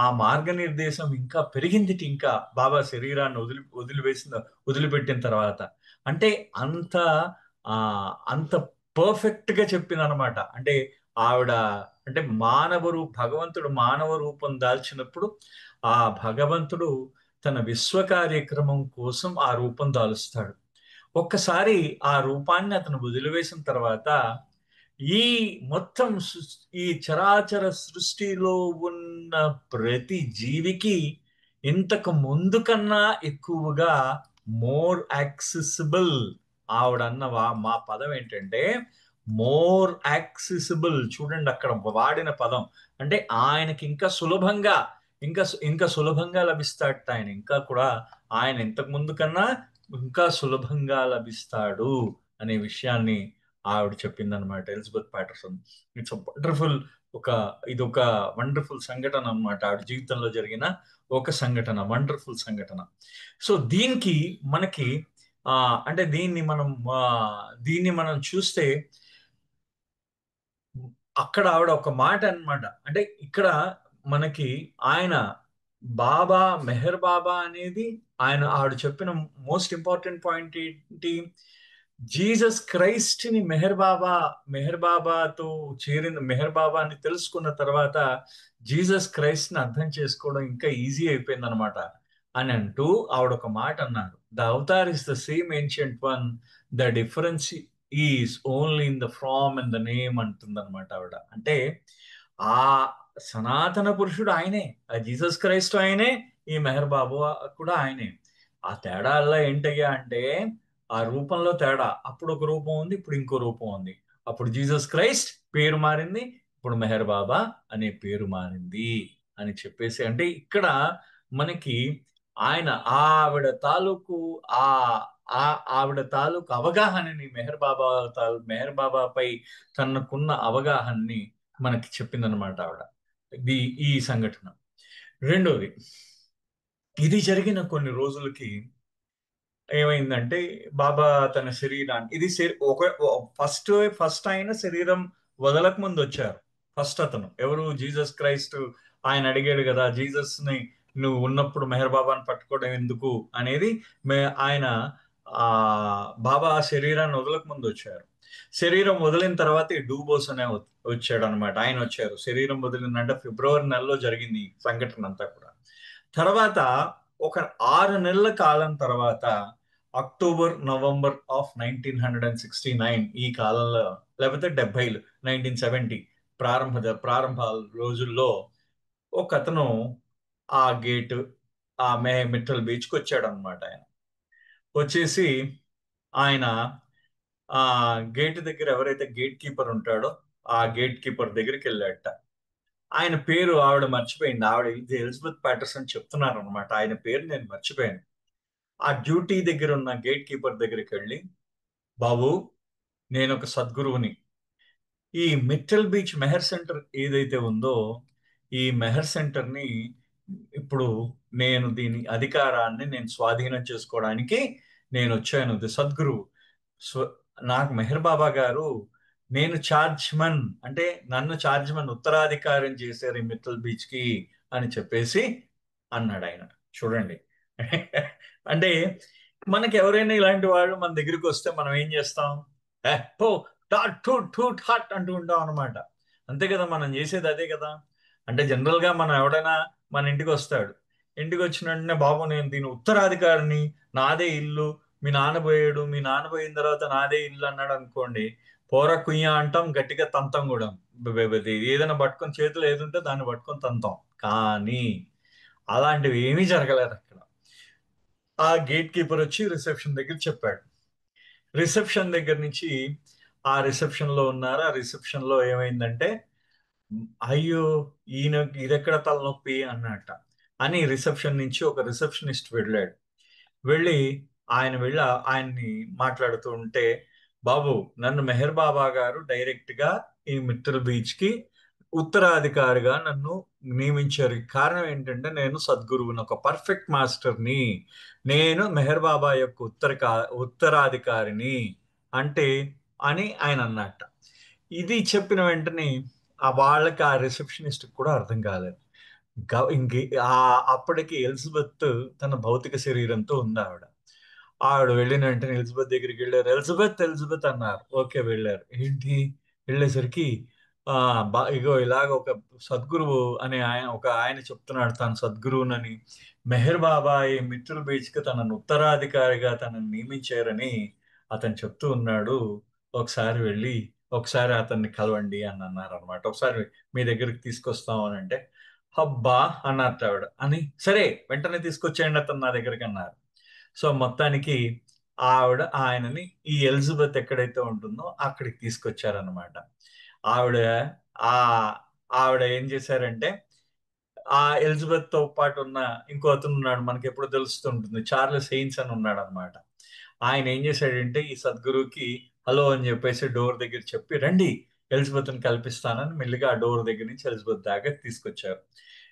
ఆ మార్గనిర్దేశం ఇంకా పెరిగింది, ఇంకా బాబా శరీరాన్ని వదిలిపెట్టిన తర్వాత. అంటే అంత పర్ఫెక్ట్ గా చెప్పిందనమాట. అంటే ఆవిడ అంటే భగవంతుడు మానవ రూపం దాల్చినప్పుడు ఆ భగవంతుడు తన విశ్వ కార్యక్రమం కోసం ఆ రూపం దాలుస్తాడు. ఒక్కసారి ఆ రూపాన్ని అతను వదిలివేసిన తర్వాత ఈ మొత్తం ఈ చరాచర సృష్టిలో ఉన్న ప్రతి జీవికి ఇంతకు ముందు కన్నా ఎక్కువగా మోర్ యాక్సెసిబుల్. ఆవిడన్న మా పదం ఏంటంటే మోర్ యాక్సెసిబుల్. చూడండి అక్కడ వాడిన పదం. అంటే ఆయనకి ఇంకా సులభంగా ఇంకా సులభంగా లభిస్తాడట. ఆయన ఇంకా కూడా ఆయన ఇంతకు ముందు కన్నా ఇంకా సులభంగా లభిస్తాడు అనే విషయాన్ని ఆవిడ చెప్పింది అనమాట, ఎలిజబెత్ ప్యాటర్సన్. It's wonderful. ఇదొక వండర్ఫుల్ సంఘటన అనమాట, ఆవిడ జీవితంలో జరిగిన ఒక సంఘటన, వండర్ఫుల్ సంఘటన. సో దీనికి మనకి అంటే దీన్ని మనం చూస్తే అక్కడ ఆవిడ ఒక మాట అన్నమాట. అంటే ఇక్కడ మనకి ఆయన బాబా, మెహర్ బాబా అనేది ఆవిడ చెప్పిన మోస్ట్ ఇంపార్టెంట్ పాయింట్ ఏంటి? జీసస్ క్రైస్ట్ ని మెహర్ బాబాతో మెహర్ బాబా అని తెలుసుకున్న తర్వాత జీసస్ క్రైస్ట్ ని అర్థం చేసుకోవడం ఇంకా ఈజీ అయిపోయింది అనమాట అని అంటూ ఆవిడ ఒక మాట అన్నారు. The Avatar is the same ancient one, the difference is only in the from and the name అంటుంది అనమాట ఆవిడ. అంటే ఆ సనాతన పురుషుడు ఆయనే, ఆ జీసస్ క్రైస్ట్ ఆయనే, ఈ మెహర్ బాబు కూడా ఆయనే. ఆ తేడా అలా ఏంటయ్యా అంటే ఆ రూపంలో తేడా. అప్పుడు ఒక రూపం ఉంది, ఇప్పుడు ఇంకో రూపం ఉంది. అప్పుడు జీసస్ క్రైస్ట్ పేరు మారింది, ఇప్పుడు మెహర్ బాబా అనే పేరు మారింది అని చెప్పేసి, అంటే ఇక్కడ మనకి ఆయన ఆవిడ తాలూకు అవగాహనని మెహర్ బాబాపై తనకున్న అవగాహనని మనకి చెప్పిందనమాట ఆవిడ ఈ సంఘటన. రెండోది, ఇది జరిగిన కొన్ని రోజులకి ఏమైందంటే బాబా తన శరీరాన్ని ఫస్ట్ ఆయన శరీరం వదలక ముందు వచ్చారు. ఫస్ట్ అతను ఎవరు? Jesus Christ. ఆయన అడిగాడు కదా, జీసస్ ని నువ్వు ఉన్నప్పుడు మెహర్ బాబాని పట్టుకోవడం ఎందుకు అనేది. ఆయన బాబా శరీరాన్ని వదలక ముందు వచ్చారు. శరీరం వదిలిన తర్వాత ఈ డూబోస్ అనే వచ్చాడు అనమాట. ఆయన వచ్చారు శరీరం వదిలినంటే ఫిబ్రవరి నెలలో జరిగింది ఈ సంఘటన అంతా కూడా. తర్వాత ఒక 6 నెలల కాలం తర్వాత అక్టోబర్, నవంబర్ ఆఫ్ 1969 ఈ కాలంలో, లేకపోతే 70లు 1970 ప్రారంభ రోజుల్లో ఒక అతను ఆ గేట్ మిట్టల్ బీచ్కి వచ్చాడు అనమాట. ఆయన వచ్చేసి ఆయన ఆ గేట్ దగ్గర ఎవరైతే గేట్ కీపర్ ఉంటాడో ఆ గేట్ కీపర్ దగ్గరికి వెళ్ళాడట. ఆయన పేరు ఆవిడ మర్చిపోయింది. ఆవిడ ఇది ఎలిజబెత్ ప్యాటర్సన్ చెప్తున్నారు అనమాట, ఆయన పేరు నేను మర్చిపోయాను. ఆ డ్యూటీ దగ్గర ఉన్న గేట్ కీపర్ దగ్గరికి వెళ్ళి, బాబు నేను ఒక సద్గురువుని, ఈ మిట్టల్ బీచ్ మెహర్ సెంటర్ ఏదైతే ఉందో ఈ మెహర్ సెంటర్ ని ఇప్పుడు దీని అధికారాన్ని నేను స్వాధీనం చేసుకోవడానికి నేను వచ్చాను. సద్గురువు నాకు మెహర్ బాబా గారు, నేను చార్జ్మన్, అంటే నన్ను చార్జ్మన్ ఉత్తరాధికారం చేశారు ఈ మిట్టల్ బీచ్ కి అని చెప్పేసి అన్నాడు ఆయన. చూడండి అంటే మనకి ఎవరైనా ఇలాంటి వాళ్ళు మన దగ్గరికి వస్తే మనం ఏం చేస్తాం? పో హాట్ అంటూ ఉంటాం అనమాట. అంతే కదా, మనం చేసేది అదే కదా. అంటే జనరల్ గా మనం ఎవడైనా మన ఇంటికి వస్తాడు, ఇంటికి వచ్చిన వెంటనే బాబు నేను దీని ఉత్తరాధికారిని, నాదే ఇల్లు, మీ నాన్న పోయాడు, మీ నాన్న పోయిన తర్వాత నాదే ఇల్లు అన్నాడు అనుకోండి, పోరా కుయ్య అంటాం, గట్టిగా తంతాం కూడా. ఏదైనా పట్టుకొని చేతులు ఏదుంటే దాన్ని పట్టుకొని తంతాం. కానీ అలాంటివి ఏమీ జరగలేదు అక్కడ. ఆ గేట్ కీపర్ వచ్చి రిసెప్షన్ దగ్గర చెప్పాడు. రిసెప్షన్ దగ్గర నుంచి ఆ రిసెప్షన్ లో ఉన్నారు. ఆ రిసెప్షన్ లో ఏమైందంటే, అయ్యో ఇదెక్కడ తలనొప్పి అన్నట్ట అని రిసెప్షన్ నుంచి ఒక రిసెప్షనిస్ట్ వెళ్ళాడు. వెళ్ళి ఆయన్ని మాట్లాడుతూ ఉంటే, బాబు నన్ను మెహర్ బాబా గారు డైరెక్ట్ గా ఈ మిట్టల్ బీచ్ కి ఉత్తరాధికారిగా నన్ను నియమించారు. కారణం ఏంటంటే నేను సద్గురువుని, ఒక పర్ఫెక్ట్ మాస్టర్ని, నేను మెహర్ బాబా యొక్క ఉత్తరాధికారిని అంటే అని ఆయన అన్నట్ట. ఇది చెప్పిన వెంటనే వాళ్ళకి ఆ రిసెప్షనిస్ట్ కూడా అర్థం కాలేదు. అప్పటికి ఎలిజబెత్ తన భౌతిక శరీరంతో ఉంది. ఆవిడ వెళ్ళిన వెంటనే ఎలిజబెత్ దగ్గరికి వెళ్ళారు. ఎలిజబెత్ అన్నారు. ఓకే వెళ్ళారు. ఏంటి వెళ్ళేసరికి ఇగో ఇలాగ ఒక సద్గురువు అనే ఆయన చెప్తున్నాడు తాను సద్గురువునని, మెహర్ బాబా ఈ మిట్టల్ బీచ్ కి తనను ఉత్తరాధికారిగా తనను నియమించారని అతను చెప్తూ ఉన్నాడు, ఒకసారి వెళ్ళి ఒకసారి అతన్ని కలవండి అని అన్నారు అనమాట. ఒకసారి మీ దగ్గరికి తీసుకొస్తాం అని అంటే, అబ్బా అన్నారు ఆవిడ. అని సరే వెంటనే తీసుకొచ్చేయండి అతను నా దగ్గరికి అన్నారు. సో మొత్తానికి ఆయనని ఈ ఎలిజబెత్ ఎక్కడైతే ఉంటుందో అక్కడికి తీసుకొచ్చారనమాట. ఆవిడ ఆ ఆవిడ ఏం చేశారంటే, ఆ ఎలిజబెత్ తో పాటు ఉన్న ఇంకో అతను ఉన్నాడు, మనకి ఎప్పుడు తెలుస్తుంటుంది, చార్లెస్ హెయిన్స్ అని ఉన్నాడు అనమాట. ఆయన ఏం చేశాడంటే ఈ సద్గురుకి హలో అని చెప్పేసి డోర్ దగ్గర చెప్పి, రండి ఎలిజబెత్ ని కల్పిస్తానని మెల్లిగా ఆ డోర్ దగ్గర నుంచి ఎలిజబెత్ దాకా తీసుకొచ్చారు.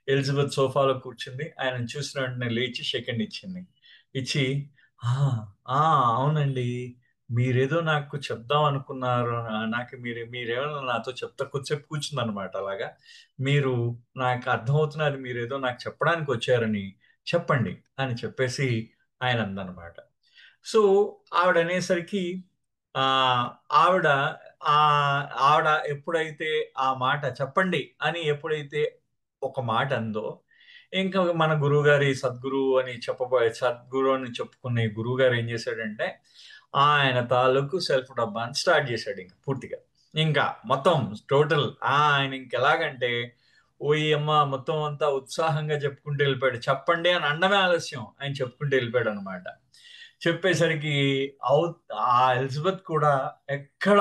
ఎలిజబెత్ సోఫాలో కూర్చుంది. ఆయన చూసిన వెంటనే లేచి సెకండ్ ఇచ్చింది. ఇచ్చి "ఆ, ఆ, అవునండి, మీరేదో నాకు చెప్దాం అనుకున్నారు, నాకు మీరేమైనా నాతో చెప్తా కొద్దిసేపు కూర్చుంది అనమాట. అలాగా మీరు నాకు అర్థమవుతున్నది, మీరేదో నాకు చెప్పడానికి వచ్చారని, చెప్పండి అని చెప్పేసి ఆయన అందనమాట. సో ఆవిడ అనేసరికి ఆ ఆవిడ ఆ ఆవిడ ఎప్పుడైతే ఆ మాట చెప్పండి అని ఎప్పుడైతే ఒక మాట అందో, ఇంకా మన గురువు గారి సద్గురు అని చెప్పుకునే గురువు గారు ఏం చేశాడంటే, ఆయన తాలూకు సెల్ఫ్ డబ్బాని స్టార్ట్ చేశాడు ఇంకా పూర్తిగా. ఇంకా మొత్తం టోటల్ ఆయన ఇంకెలాగంటే, ఓయి అమ్మ మొత్తం అంతా ఉత్సాహంగా చెప్పుకుంటూ వెళ్ళిపోయాడు. చెప్పండి అని అండమే ఆలస్యం, ఆయన చెప్పుకుంటూ వెళ్ళిపోయాడు అనమాట. చెప్పేసరికి అవు ఆ ఎలిజబెత్ కూడా ఎక్కడ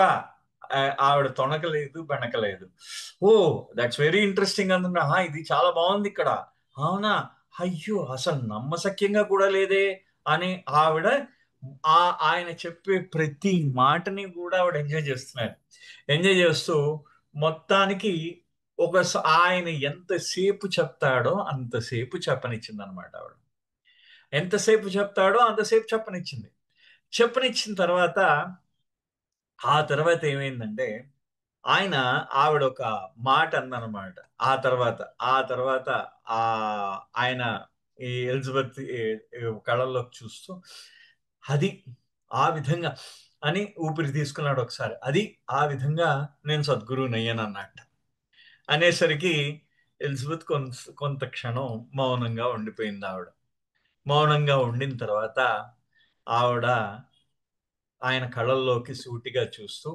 ఆవిడ తొణకలేదు, బెణకలేదు. ఓ, దట్స్ వెరీ ఇంట్రెస్టింగ్ అనుకున్నా, ఇది చాలా బాగుంది ఇక్కడ, అవునా, అయ్యో అసలు నమ్మశక్యంగా కూడా లేదే అని ఆవిడ ఆయన చెప్పే ప్రతి మాటని కూడా ఆవిడ ఎంజాయ్ చేస్తున్నారు. ఎంజాయ్ చేస్తూ మొత్తానికి ఆయన ఎంతసేపు చెప్తాడో అంతసేపు చెప్పనిచ్చింది అనమాట ఆవిడ. ఎంతసేపు చెప్తాడో అంతసేపు చెప్పనిచ్చిన తర్వాత ఆ తర్వాత ఏమైందంటే, ఆవిడ ఒక మాట అందనమాట. ఆ తర్వాత ఆ ఆయన ఈ ఎలిజబెత్ కళ్ళల్లోకి చూస్తూ, అది ఆ విధంగా అని ఊపిరి తీసుకున్నాడు ఒకసారి. అది ఆ విధంగా నేను సద్గురువుని అయ్యాను అన్నట్టు. అనేసరికి ఎలిజబెత్ కొంత క్షణం మౌనంగా ఉండిపోయింది ఆవిడ. మౌనంగా ఉండిన తర్వాత ఆవిడ ఆయన కళ్ళల్లోకి సూటిగా చూస్తూ,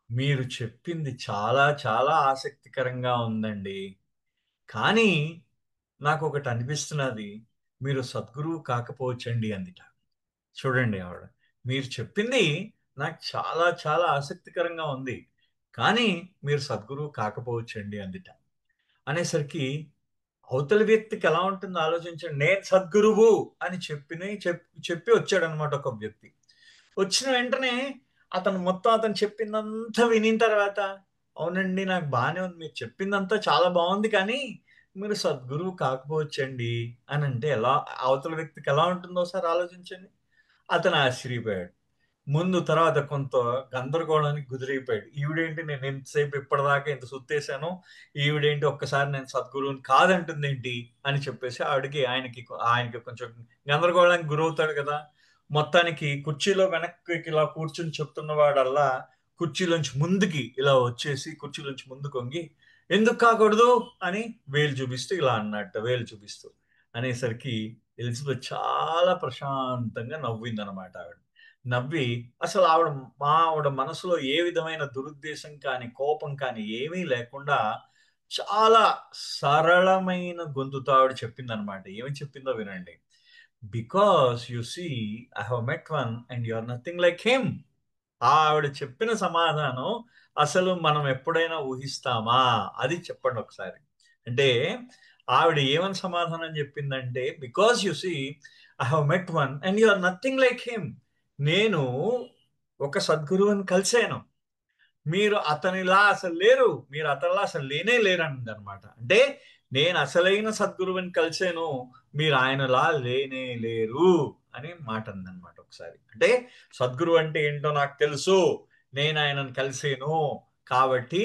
మీరు చెప్పింది చాలా చాలా ఆసక్తికరంగా ఉందండి, కానీ నాకు ఒకటి అనిపిస్తున్నది, మీరు సద్గురువు కాకపోవచ్చండి అందిట. చూడండి ఆవిడ, మీరు చెప్పింది నాకు చాలా చాలా ఆసక్తికరంగా ఉంది, కానీ మీరు సద్గురువు కాకపోవచ్చండి అందిట. అనేసరికి అవతలి వ్యక్తికి ఎలా ఉంటుందో ఆలోచించండి. నేను సద్గురువు అని చెప్పి వచ్చాడు అనమాట ఒక వ్యక్తి. వచ్చిన వెంటనే అతను చెప్పిందంతా వినిన తర్వాత, అవునండి నాకు బాగానే ఉంది, మీరు చెప్పిందంతా చాలా బాగుంది, కానీ మీరు సద్గురువు కాకపోవచ్చండి అని అంటే ఎలా అవతల వ్యక్తికి ఎలా ఉంటుందో సార్ ఆలోచించండి. అతను ఆశ్చర్యపోయాడు. ముందు తర్వాత కొంత గందరగోళానికి గుదిరైపోయాడు. ఈవిడేంటి, నేను ఎంతసేపు ఇప్పటిదాకా ఇంత సుత్తేసాను, ఈవిడేంటి ఒక్కసారి నేను సద్గురువుని కాదంటుంది ఏంటి అని చెప్పేసి ఆయనకి కొంచెం గందరగోళానికి గురవుతాడు కదా. మొత్తానికి కుర్చీలో వెనక్కి ఇలా కూర్చుని చెప్తున్నవాడల్లా కుర్చీలోంచి ముందుకి ఇలా వచ్చేసి కుర్చీలోంచి ముందుకు వంగి, ఎందుకు కాకూడదు అని వేలు చూపిస్తూ ఇలా అన్నట్టు, వేలు చూపిస్తూ అనేసరికి ఎలిజబెత్ చాలా ప్రశాంతంగా నవ్వింది అనమాట. నవ్వి అసలు ఆవిడ మనసులో ఏ విధమైన దురుద్దేశం కానీ కోపం కానీ ఏమీ లేకుండా చాలా సరళమైన గొంతుతో ఆవిడ చెప్పింది అనమాట. ఏమి చెప్పిందో వినండి. Because you see I have met one and you are nothing like him. ఆవిడ చెప్పిన సమాధానం అసలు మనం ఎప్పుడైనా ఊహిస్తామా? అది చెప్పండి ఒకసారి. అంటే ఆవిడ ఏమని సమాధానం చెప్పిందంటే, because you see I have met one and you are nothing like him. నేను ఒక సద్గురువుని కలిశాను, మీరు అతనిలా అసలు లేరు, మీరు అతనిలా అసలు లేనే లేరు అన్నది అనమాట. అంటే నేను అసలైన సద్గురువుని కలిశాను, మీరు ఆయనలా లేనే లేరు అని మాట అందనమాట ఒకసారి. అంటే సద్గురు అంటే ఏంటో నాకు తెలుసు, నేను ఆయనను కలిసాను, కాబట్టి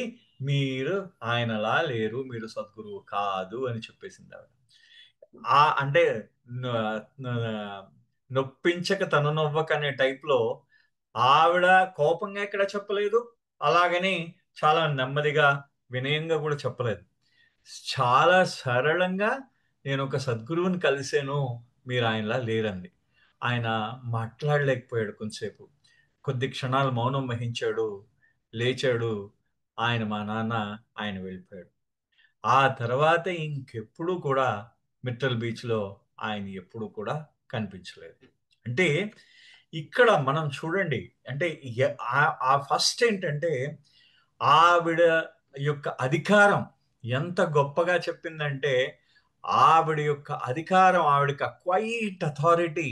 మీరు ఆయనలా లేరు, మీరు సద్గురువు కాదు అని చెప్పేసింది ఆవిడ. అంటే నొప్పించక తను నవ్వక అనే టైప్లో ఆవిడ కోపంగా ఎక్కడ చెప్పలేదు, అలాగని చాలా నెమ్మదిగా వినయంగా కూడా చెప్పలేదు. చాలా సరళంగా, నేను ఒక సద్గురువుని కలిసాను, మీరు ఆయనలా లేరండి. ఆయన మాట్లాడలేకపోయాడు కొంతసేపు. కొద్ది క్షణాలు మౌనం వహించాడు, లేచాడు. మా నాన్న ఆయన వెళ్ళిపోయాడు. ఆ తర్వాత ఇంకెప్పుడు కూడా మిట్టల్ బీచ్లో ఆయన ఎప్పుడు కూడా కనిపించలేదు. అంటే ఇక్కడ మనం చూడండి, అంటే ఆ ఫస్ట్ ఏంటంటే ఆవిడ యొక్క అధికారం ఎంత గొప్పగా చెప్పిందంటే, ఆవిడ యొక్క అధికారం, ఆవిడకి quiet authority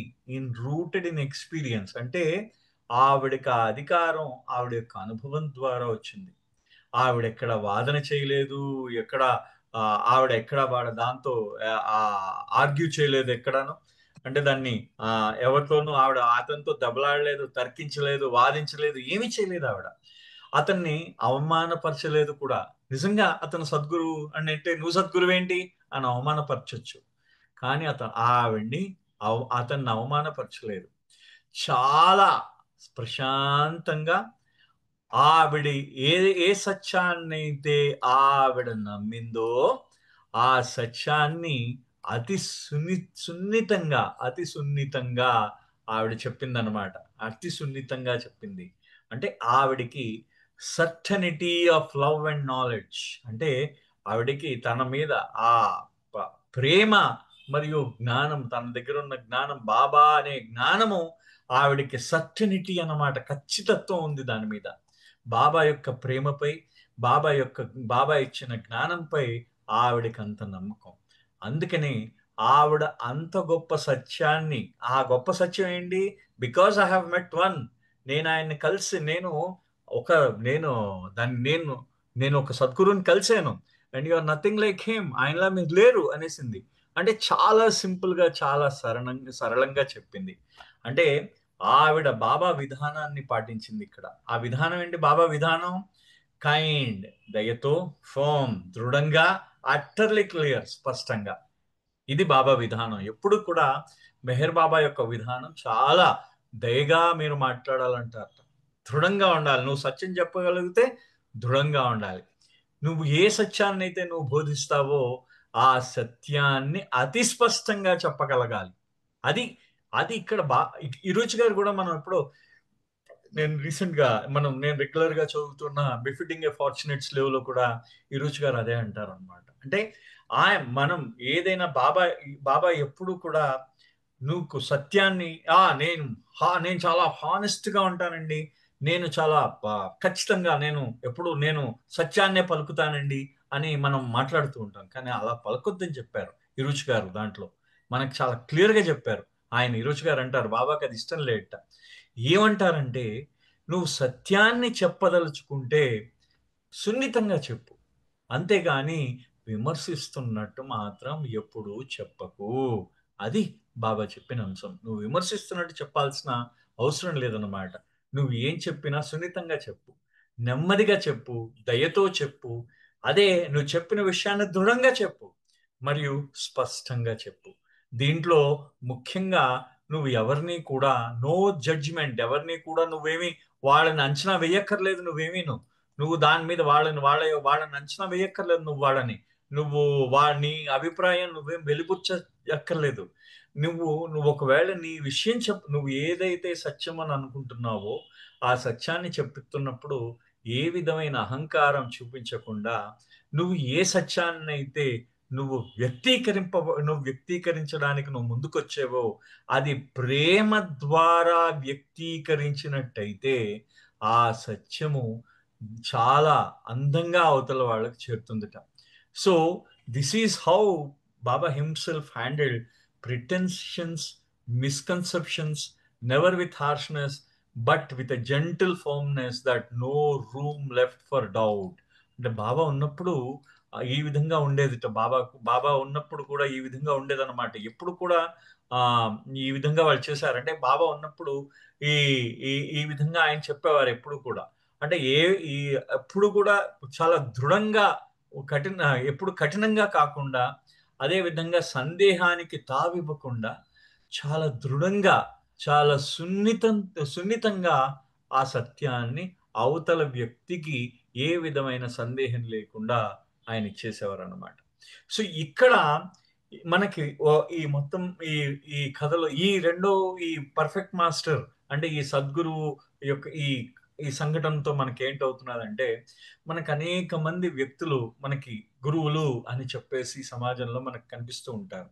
rooted in experience. అంటే ఆవిడకి ఆ అధికారం ఆవిడ యొక్క అనుభవం ద్వారా వచ్చింది. ఆవిడ ఎక్కడ వాదన చేయలేదు, ఎక్కడ ఆవిడ ఎక్కడ దాంతో ఆర్గ్యూ చేయలేదు ఎక్కడాను. అంటే దాన్ని ఎవరితోనూ ఆవిడ అతనితో దెబ్బలాడలేదు, తర్కించలేదు, వాదించలేదు, ఏమీ చేయలేదు ఆవిడ. అతన్ని అవమానపరచలేదు కూడా. నిజంగా అతను సద్గురువు అని అంటే, నువ్వు సద్గురువేంటి అని అవమానపరచొచ్చు, కానీ అతన్ని అవమానపరచలేదు. చాలా ప్రశాంతంగా ఆవిడ ఏ సత్యాన్నైతే ఆవిడ నమ్మిందో ఆ సత్యాన్ని అతి సున్నితంగా ఆవిడ చెప్పిందనమాట. అతి సున్నితంగా చెప్పింది. అంటే ఆవిడికి certainty of love and knowledge, అంటే ఆవిడికి తన మీద ఆ ప్రేమ మరియు జ్ఞానం, తన దగ్గర ఉన్న జ్ఞానం, బాబా అనే జ్ఞానము ఆవిడికి సర్టనిటీ అన్నమాట, ఖచ్చితత్వం ఉంది దాని మీద. బాబా యొక్క ప్రేమపై, బాబా ఇచ్చిన జ్ఞానంపై ఆవిడకి అంత నమ్మకం. అందుకని ఆవిడ అంత గొప్ప సత్యాన్ని, ఆ గొప్ప సత్యం ఏంటి? Because I have met one, నేను ఆయన్ని కలిసి, నేను ఒక సద్గురుని కలిశాను, and you are nothing like him, ఆయనలా మీరు లేరు అనేసింది. అంటే చాలా సింపుల్ గా, చాలా సరళంగా చెప్పింది. అంటే ఆవిడ బాబా విధానాన్ని పాటించింది ఇక్కడ. ఆ విధానం ఏంటి? బాబా విధానం కైండ్, దయతో, ఫర్మ్, దృఢంగా, అట్టర్లీ క్లియర్, స్పష్టంగా. ఇది బాబా విధానం. ఎప్పుడు కూడా మెహర్ బాబా యొక్క విధానం చాలా దయగా మీరు మాట్లాడాలంటారు, దృఢంగా ఉండాలి. నువ్వు సత్యం చెప్పగలిగితే దృఢంగా ఉండాలి. నువ్వు ఏ సత్యాన్ని అయితే నువ్వు బోధిస్తావో ఆ సత్యాన్ని అతి స్పష్టంగా చెప్పగలగాలి. అది ఇక్కడ ఈరోజు గారు కూడా మనం ఎప్పుడో, నేను రెగ్యులర్ గా చదువుతున్న బిఫిటింగ్ ఏ ఫార్చునేట్స్ లో కూడా ఈరోజు గారు అదే అంటారు అనమాట. అంటే మనం ఏదైనా బాబా ఎప్పుడు కూడా నువ్వు సత్యాన్ని, నేను చాలా హానెస్ట్ గా ఉంటానండి, నేను చాలా ఖచ్చితంగా, నేను సత్యాన్నే పలుకుతానండి అని మనం మాట్లాడుతూ ఉంటాం. కానీ అలా పలకొద్దని చెప్పారు ఈరోజు గారు. దాంట్లో మనకు చాలా క్లియర్ గా చెప్పారు. ఆయన ఈరోజు గారు అంటారు, బాబాకి అది ఇష్టం లేట. ఏమంటారంటే, నువ్వు సత్యాన్ని చెప్పదలుచుకుంటే సున్నితంగా చెప్పు, అంతేగాని విమర్శిస్తున్నట్టు మాత్రం ఎప్పుడూ చెప్పకు. అది బాబా చెప్పిన అంశం. నువ్వు విమర్శిస్తున్నట్టు చెప్పాల్సిన అవసరం లేదన్నమాట. నువ్వు ఏం చెప్పినా సున్నితంగా చెప్పు, నెమ్మదిగా చెప్పు, దయతో చెప్పు. అదే నువ్వు చెప్పిన విషయాన్ని దృఢంగా చెప్పు మరియు స్పష్టంగా చెప్పు. దీంట్లో ముఖ్యంగా నువ్వు ఎవరిని కూడా, నో జడ్జిమెంట్, ఎవరిని కూడా నువ్వేమి వాళ్ళని అంచనా వేయక్కర్లేదు. నువ్వు దాని మీద వాళ్ళని అంచనా వేయక్కర్లేదు. నువ్వు నీ అభిప్రాయం నువ్వేం వెలిబుచ్చక్కర్లేదు. నువ్వు ఒకవేళ నీ విషయం నువ్వు ఏదైతే సత్యం అని అనుకుంటున్నావో ఆ సత్యాన్ని చెప్తున్నప్పుడు ఏ విధమైన అహంకారం చూపించకుండా, నువ్వు ఏ సత్యాన్నైతే నువ్వు వ్యక్తీకరించడానికి నువ్వు ముందుకొచ్చేవో అది ప్రేమ ద్వారా వ్యక్తీకరించినట్టయితే ఆ సత్యము చాలా అందంగా అవతల వాళ్ళకి చేరుతుందట. So this is how Baba himself handled pretensions, misconceptions, never with harshness but with a gentle firmness that no room left for doubt. అంటే బాబా ఉన్నప్పుడు ఈ విధంగా ఉండేదిట. బాబా ఉన్నప్పుడు కూడా ఈ విధంగా ఉండేదన్నమాట. ఎప్పుడు కూడా ఈ విధంగా వాళ్ళు చేశారంటే, బాబా ఉన్నప్పుడు ఈ విధంగా ఆయన చెప్పేవారు ఎప్పుడు కూడా. అంటే ఎప్పుడు కూడా చాలా దృఢంగా, ఎప్పుడు కఠినంగా కాకుండా, అదే విధంగా సందేహానికి తావివ్వకుండా చాలా దృఢంగా, చాలా సున్నితంగా ఆ సత్యాన్ని అవతల వ్యక్తికి ఏ విధమైన సందేహం లేకుండా ఆయన ఇచ్చేసేవారు అన్నమాట. సో ఇక్కడ మనకి ఈ మొత్తం ఈ కథలో ఈ పర్ఫెక్ట్ మాస్టర్ అంటే ఈ సద్గురువు ఈ యొక్క ఈ ఈ సంఘటనతో మనకి ఏంటవుతున్నదంటే, మనకు అనేక మంది వ్యక్తులు మనకి గురువులు అని చెప్పేసి సమాజంలో మనకు కనిపిస్తూ ఉంటారు.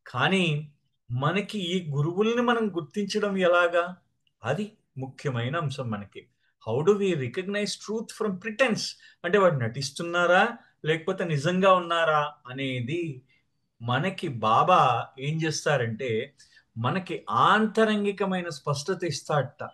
కానీ మనకి ఈ గురువుల్ని మనం గుర్తించడం ఎలాగా? అది ముఖ్యమైన అంశం మనకి. How do we recognise truth from pretence? అంటే వాడు నటిస్తున్నారా లేకపోతే నిజంగా ఉన్నారా అనేది మనకి బాబా ఏం చేస్తారంటే మనకి ఆంతరంగికమైన స్పష్టత ఇస్తాడట.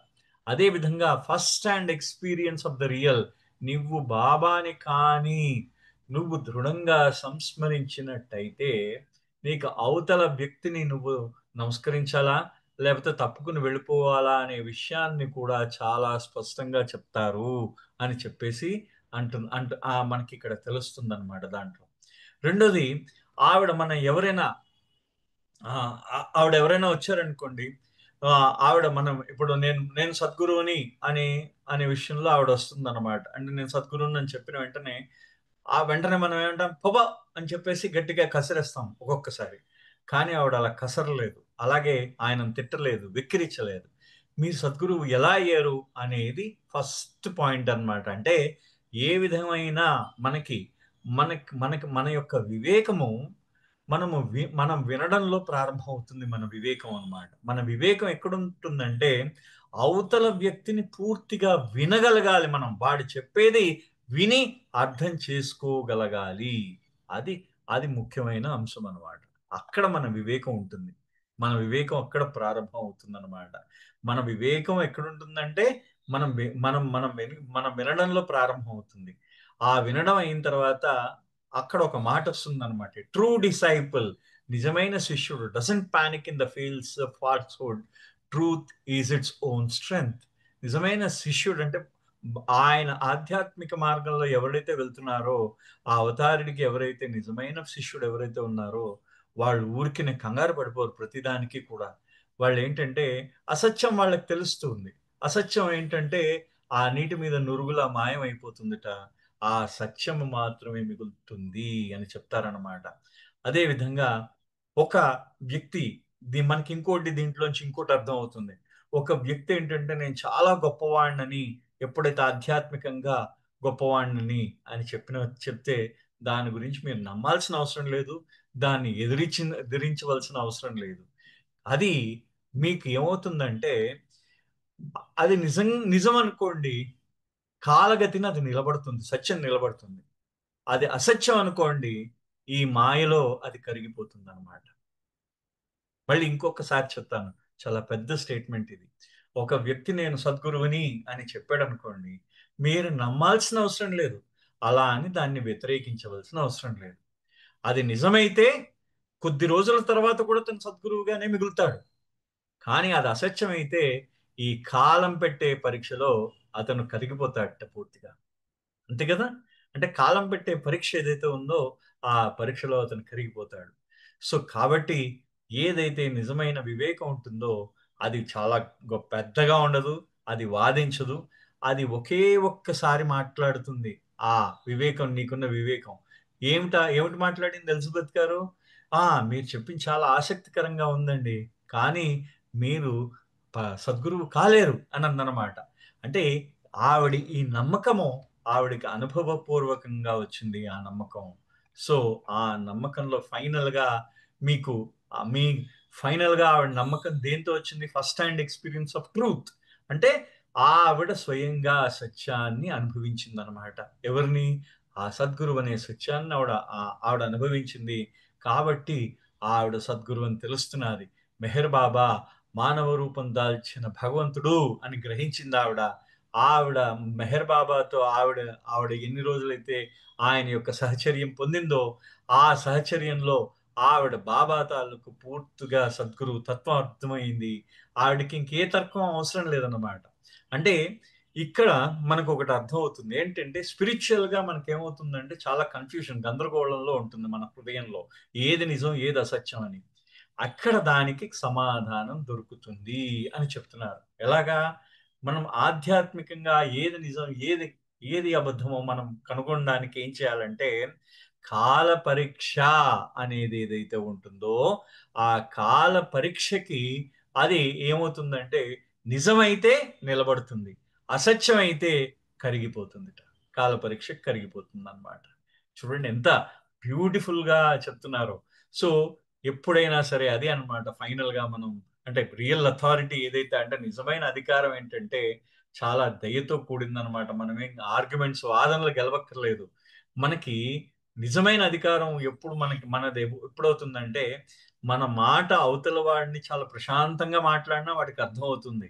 అదే విధంగా first hand experience of the real. నువ్వు బాబాని కానీ నువ్వు దృఢంగా సంస్మరించినట్టయితే నీకు అవతల వ్యక్తిని నువ్వు నమస్కరించాలా లేకపోతే తప్పుకుని వెళ్ళిపోవాలా అనే విషయాన్ని కూడా చాలా స్పష్టంగా చెప్తారు అని చెప్పేసి మనకి ఇక్కడ తెలుస్తుంది అనమాట దాంట్లో. రెండోది, ఆవిడ మన ఎవరైనా ఆవిడ ఎవరైనా వచ్చారనుకోండి, ఆవిడ మనం ఇప్పుడు నేను సద్గురువుని అనే విషయంలో ఆవిడ వస్తుంది అనమాట. అంటే నేను సద్గురువుని అని చెప్పిన వెంటనే మనం ఏమంటాం, పొబా అని చెప్పేసి గట్టిగా కసిరేస్తాం ఒక్కొక్కసారి. కానీ ఆవిడ అలా కసరలేదు, అలాగే ఆయనను తిట్టలేదు, వెక్కిరించలేదు. మీరు సద్గురువు ఎలా అయ్యారు అనేది ఫస్ట్ పాయింట్ అన్నమాట. అంటే ఏ విధమైన మనకి మనకి మనకి మన యొక్క వివేకము మనం వినడంలో ప్రారంభం అవుతుంది. మన వివేకం అన్నమాట. మన వివేకం ఎక్కడుంటుందంటే అవతల వ్యక్తిని పూర్తిగా వినగలగాలి. మనం వాడు చెప్పేది విని అర్థం చేసుకోగలగాలి. అది అది ముఖ్యమైన అంశం అన్నమాట. అక్కడ మన వివేకం ఉంటుంది. మన వివేకం అక్కడ ప్రారంభం అవుతుంది అన్నమాట. మన వివేకం ఎక్కడుంటుందంటే మనం వి- మనం మనం విని- మనం వినడంలో ప్రారంభం అవుతుంది. ఆ వినడం అయిన తర్వాత అక్కడ ఒక మాట వస్తుంది అనమాట. ట్రూ డిసైపుల్, నిజమైన శిష్యుడు, doesn't panic in the fields of falsehood, truth is its own strength. నిజమైన శిష్యుడు అంటే ఆయన ఆధ్యాత్మిక మార్గంలో ఎవరైతే వెళ్తున్నారో ఆ అవతారుడికి ఎవరైతే నిజమైన శిష్యుడు ఎవరైతే ఉన్నారో వాళ్ళు ఊరికి కంగారు పడిపోరు ప్రతిదానికి కూడా. వాళ్ళు ఏంటంటే అసత్యం వాళ్ళకి తెలుస్తుంది. అసత్యం ఏంటంటే ఆ నీటి మీద నురుగులా మాయం అయిపోతుందిట, ఆ సత్యము మాత్రమే మిగులుతుంది అని చెప్తారనమాట. అదే విధంగా ఒక వ్యక్తి మనకి దీంట్లోంచి ఇంకోటి అర్థం అవుతుంది. ఒక వ్యక్తి ఏంటంటే నేను చాలా గొప్పవాడినని ఎప్పుడైతే ఆధ్యాత్మికంగా గొప్పవాడిని అని చెప్తే దాని గురించి మీరు నమ్మాల్సిన అవసరం లేదు, దాన్ని ఎదిరించవలసిన అవసరం లేదు. అది మీకు ఏమవుతుందంటే అది నిజం అనుకోండి, కాలగతిన అది నిలబడుతుంది, సత్యం నిలబడుతుంది. అది అసత్యం అనుకోండి, ఈ మాయలో అది కరిగిపోతుంది అనమాట. మళ్ళీ ఇంకొకసారి చెప్తాను, చాలా పెద్ద స్టేట్మెంట్ ఇది. ఒక వ్యక్తి నేను సద్గురువుని అని చెప్పాడు అనుకోండి, మీరు నమ్మాల్సిన అవసరం లేదు, అలా అని దాన్ని వ్యతిరేకించవలసిన అవసరం లేదు. అది నిజమైతే కొద్ది రోజుల తర్వాత కూడా తను సద్గురువుగానే మిగులుతాడు. కానీ అది అసత్యం అయితే ఈ కాలం పెట్టే పరీక్షలో అతను కరిగిపోతాడట పూర్తిగా. అంతే కదా? అంటే కాలం పెట్టే పరీక్ష ఏదైతే ఉందో ఆ పరీక్షలో అతను కరిగిపోతాడు. సో కాబట్టి ఏదైతే నిజమైన వివేకం ఉంటుందో అది చాలా పెద్దగా ఉండదు, అది వాదించదు, అది ఒక్కసారి మాట్లాడుతుంది. ఆ వివేకం, నీకున్న వివేకం ఏమిటి మాట్లాడింది ఎలిజబెత్ గారు? మీరు చెప్పింది చాలా ఆసక్తికరంగా ఉందండి, కానీ మీరు సద్గురువు కాలేరు అని అందనమాట. అంటే ఈ నమ్మకము ఆవిడికి అనుభవపూర్వకంగా వచ్చింది ఆ నమ్మకం. సో ఆ నమ్మకంలో ఫైనల్ గా ఆవిడ నమ్మకం దేంతో వచ్చింది? First hand experience of truth. అంటే ఆవిడ స్వయంగా ఆ సత్యాన్ని అనుభవించింది అనమాట. ఎవరిని? ఆ సద్గురువు అనే సత్యాన్ని ఆవిడ అనుభవించింది. కాబట్టి ఆవిడ సద్గురువు అని తెలుస్తున్నది. మెహర్ బాబా మానవ రూపం దాల్చిన భగవంతుడు అని గ్రహించింది ఆవిడ మెహర్ బాబాతో ఆవిడ ఎన్ని రోజులైతే ఆయన యొక్క సహచర్యం పొందిందో ఆ సహచర్యంలో ఆవిడ బాబా తాలూకు పూర్తిగా సద్గురువు తత్వం అర్థమైంది. ఆవిడకి ఇంకే తర్కం అవసరం లేదన్నమాట. అంటే ఇక్కడ మనకు ఒకటి అర్థం అవుతుంది ఏంటంటే, స్పిరిచువల్ గా మనకి ఏమవుతుందంటే చాలా కన్ఫ్యూజన్, గందరగోళంలో ఉంటుంది మన హృదయంలో, ఏది నిజం ఏది అసత్యం అని. అక్కడ దానికి సమాధానం దొరుకుతుంది అని చెప్తున్నారు. ఎలాగా? మనం ఆధ్యాత్మికంగా ఏది నిజం ఏది అబద్ధమో మనం కనుగొనడానికి ఏం చేయాలంటే కాల పరీక్ష అనేది ఏదైతే ఉంటుందో ఆ కాల పరీక్షకి అది ఏమవుతుందంటే నిజమైతే నిలబడుతుంది, అసత్యం అయితే కరిగిపోతుందిట, కాల పరీక్ష కరిగిపోతుంది అన్నమాట. చూడండి ఎంత బ్యూటిఫుల్ గా చెప్తున్నారు. సో ఎప్పుడైనా సరే అదే అన్నమాట ఫైనల్ గా మనం అంటే రియల్ అథారిటీ ఏదైతే అంటే నిజమైన అధికారం ఏంటంటే చాలా దయతో కూడిందనమాట. మనమేం ఆర్గ్యుమెంట్స్ వాదనలు గెలవక్కర్లేదు. మనకి నిజమైన అధికారం ఎప్పుడు మనది ఎప్పుడవుతుందంటే మన మాట అవతల వాడిని చాలా ప్రశాంతంగా మాట్లాడినా వాడికి అర్థం అవుతుంది.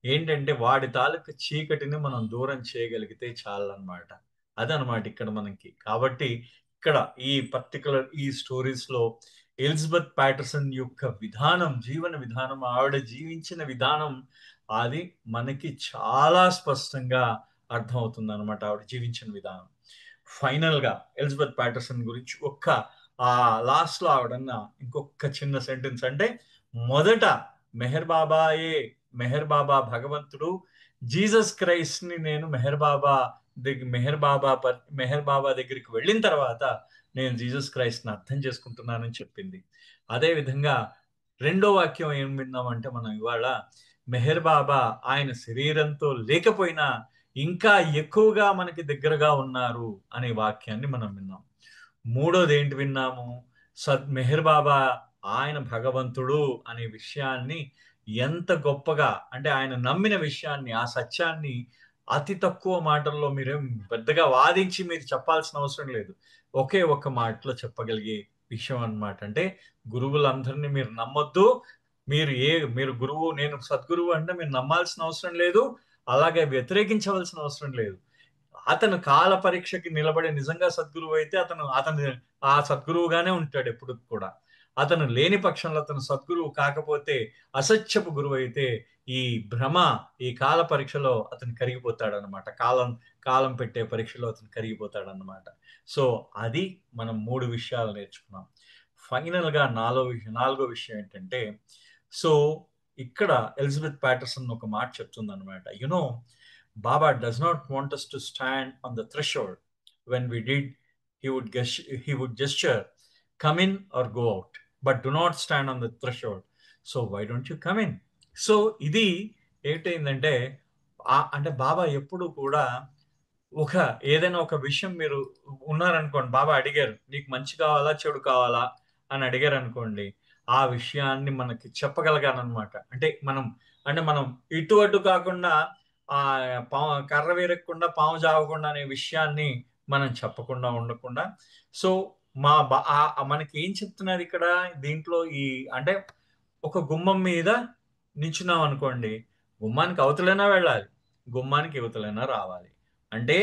ఏంటంటే వాడి తాలూకు చీకటిని మనం దూరం చేయగలిగితే చాలన్నమాట. అదనమాట ఇక్కడ మనకి. కాబట్టి ఇక్కడ ఈ పర్టికులర్ ఈ స్టోరీస్ లో ఎలిజబెత్ ప్యాటర్సన్ యొక్క విధానం, జీవన విధానం, ఆవిడ జీవించిన విధానం అది మనకి చాలా స్పష్టంగా అర్థమవుతుంది అనమాట, ఆవిడ జీవించిన విధానం. ఫైనల్ గా ఎలిజబెత్ ప్యాటర్సన్ గురించి ఆ లాస్ట్ లో ఆవిడన్న ఇంకొక చిన్న సెంటెన్స్ అంటే మొదట మెహర్ బాబా భగవంతుడు జీసస్ క్రైస్ట్ ని నేను మెహర్ బాబా దగ్గరికి వెళ్ళిన తర్వాత నేను జీసస్ క్రైస్ట్ ని అర్థం చేసుకుంటున్నానని చెప్పింది. అదే విధంగా రెండో వాక్యం ఏం విన్నామంటే మనం ఇవాళ మెహర్ బాబా ఆయన శరీరంతో లేకపోయినా ఇంకా ఎక్కువగా మనకి దగ్గరగా ఉన్నారు అనే వాక్యాన్ని మనం విన్నాం. మూడోది ఏంటి విన్నాము? మెహర్ బాబా ఆయన భగవంతుడు అనే విషయాన్ని ఎంత గొప్పగా అంటే ఆయన నమ్మిన విషయాన్ని, ఆ సత్యాన్ని అతి తక్కువ మాటల్లో మీరేం పెద్దగా వాదించి మీరు చెప్పాల్సిన అవసరం లేదు, ఒకే ఒక్క మాటలో చెప్పగలిగే విషయం అన్నమాట. అంటే గురువులందరినీ మీరు నమ్మొద్దు, మీరు గురువు నేను సద్గురువు అంటే మీరు నమ్మాల్సిన అవసరం లేదు, అలాగే వ్యతిరేకించవలసిన అవసరం లేదు. అతను కాల పరీక్షకి నిలబడే నిజంగా సద్గురువు అయితే అతను ఆ సద్గురువుగానే ఉంటాడు ఎప్పుడు కూడా. అతను లేని పక్షంలో అతను సద్గురువు కాకపోతే అసత్యపు గురువు అయితే ఈ భ్రమ, ఈ కాల పరీక్షలో అతను కరిగిపోతాడు అనమాట. కాలం పెట్టే పరీక్షలో అతను కరిగిపోతాడు అన్నమాట. సో అది మనం 3 విషయాలు నేర్చుకున్నాం. ఫైనల్ గా నాలుగో విషయం ఏంటంటే, సో ఇక్కడ ఎలిజబెత్ ప్యాటర్సన్ ఒక మాట చెప్తుంది అనమాట. You know Baba does not want us to stand on the threshold. When we did, he would gesture, come in or go out, but do not stand on the threshold. So why don't you come in? So ఇది ఏంటంటే అంటే బాబా ఎప్పుడు కూడా ఏదైనా ఒక విషయం మీరు ఉన్నారనుకోండి, బాబా అడిగారు నీకు మంచి కావాలా చెడు కావాలా అని అడిగారు అనుకోండి, ఆ విషయాన్ని మనకి చెప్పగలగాలన్నమాట. అంటే మనం ఇటు అటు కాకుండా కర్ర వేరకుండా పాము జావకుండా అనే విషయాన్ని మనం చెప్పకుండా ఉండకుండా, సో మనకి ఏం చెప్తున్నారు ఇక్కడ దీంట్లో అంటే ఒక గుమ్మం మీద నిల్చున్నాం అనుకోండి, గుమ్మానికి అవతలైనా వెళ్ళాలి, గుమ్మానికి యువతలైనా రావాలి. అంటే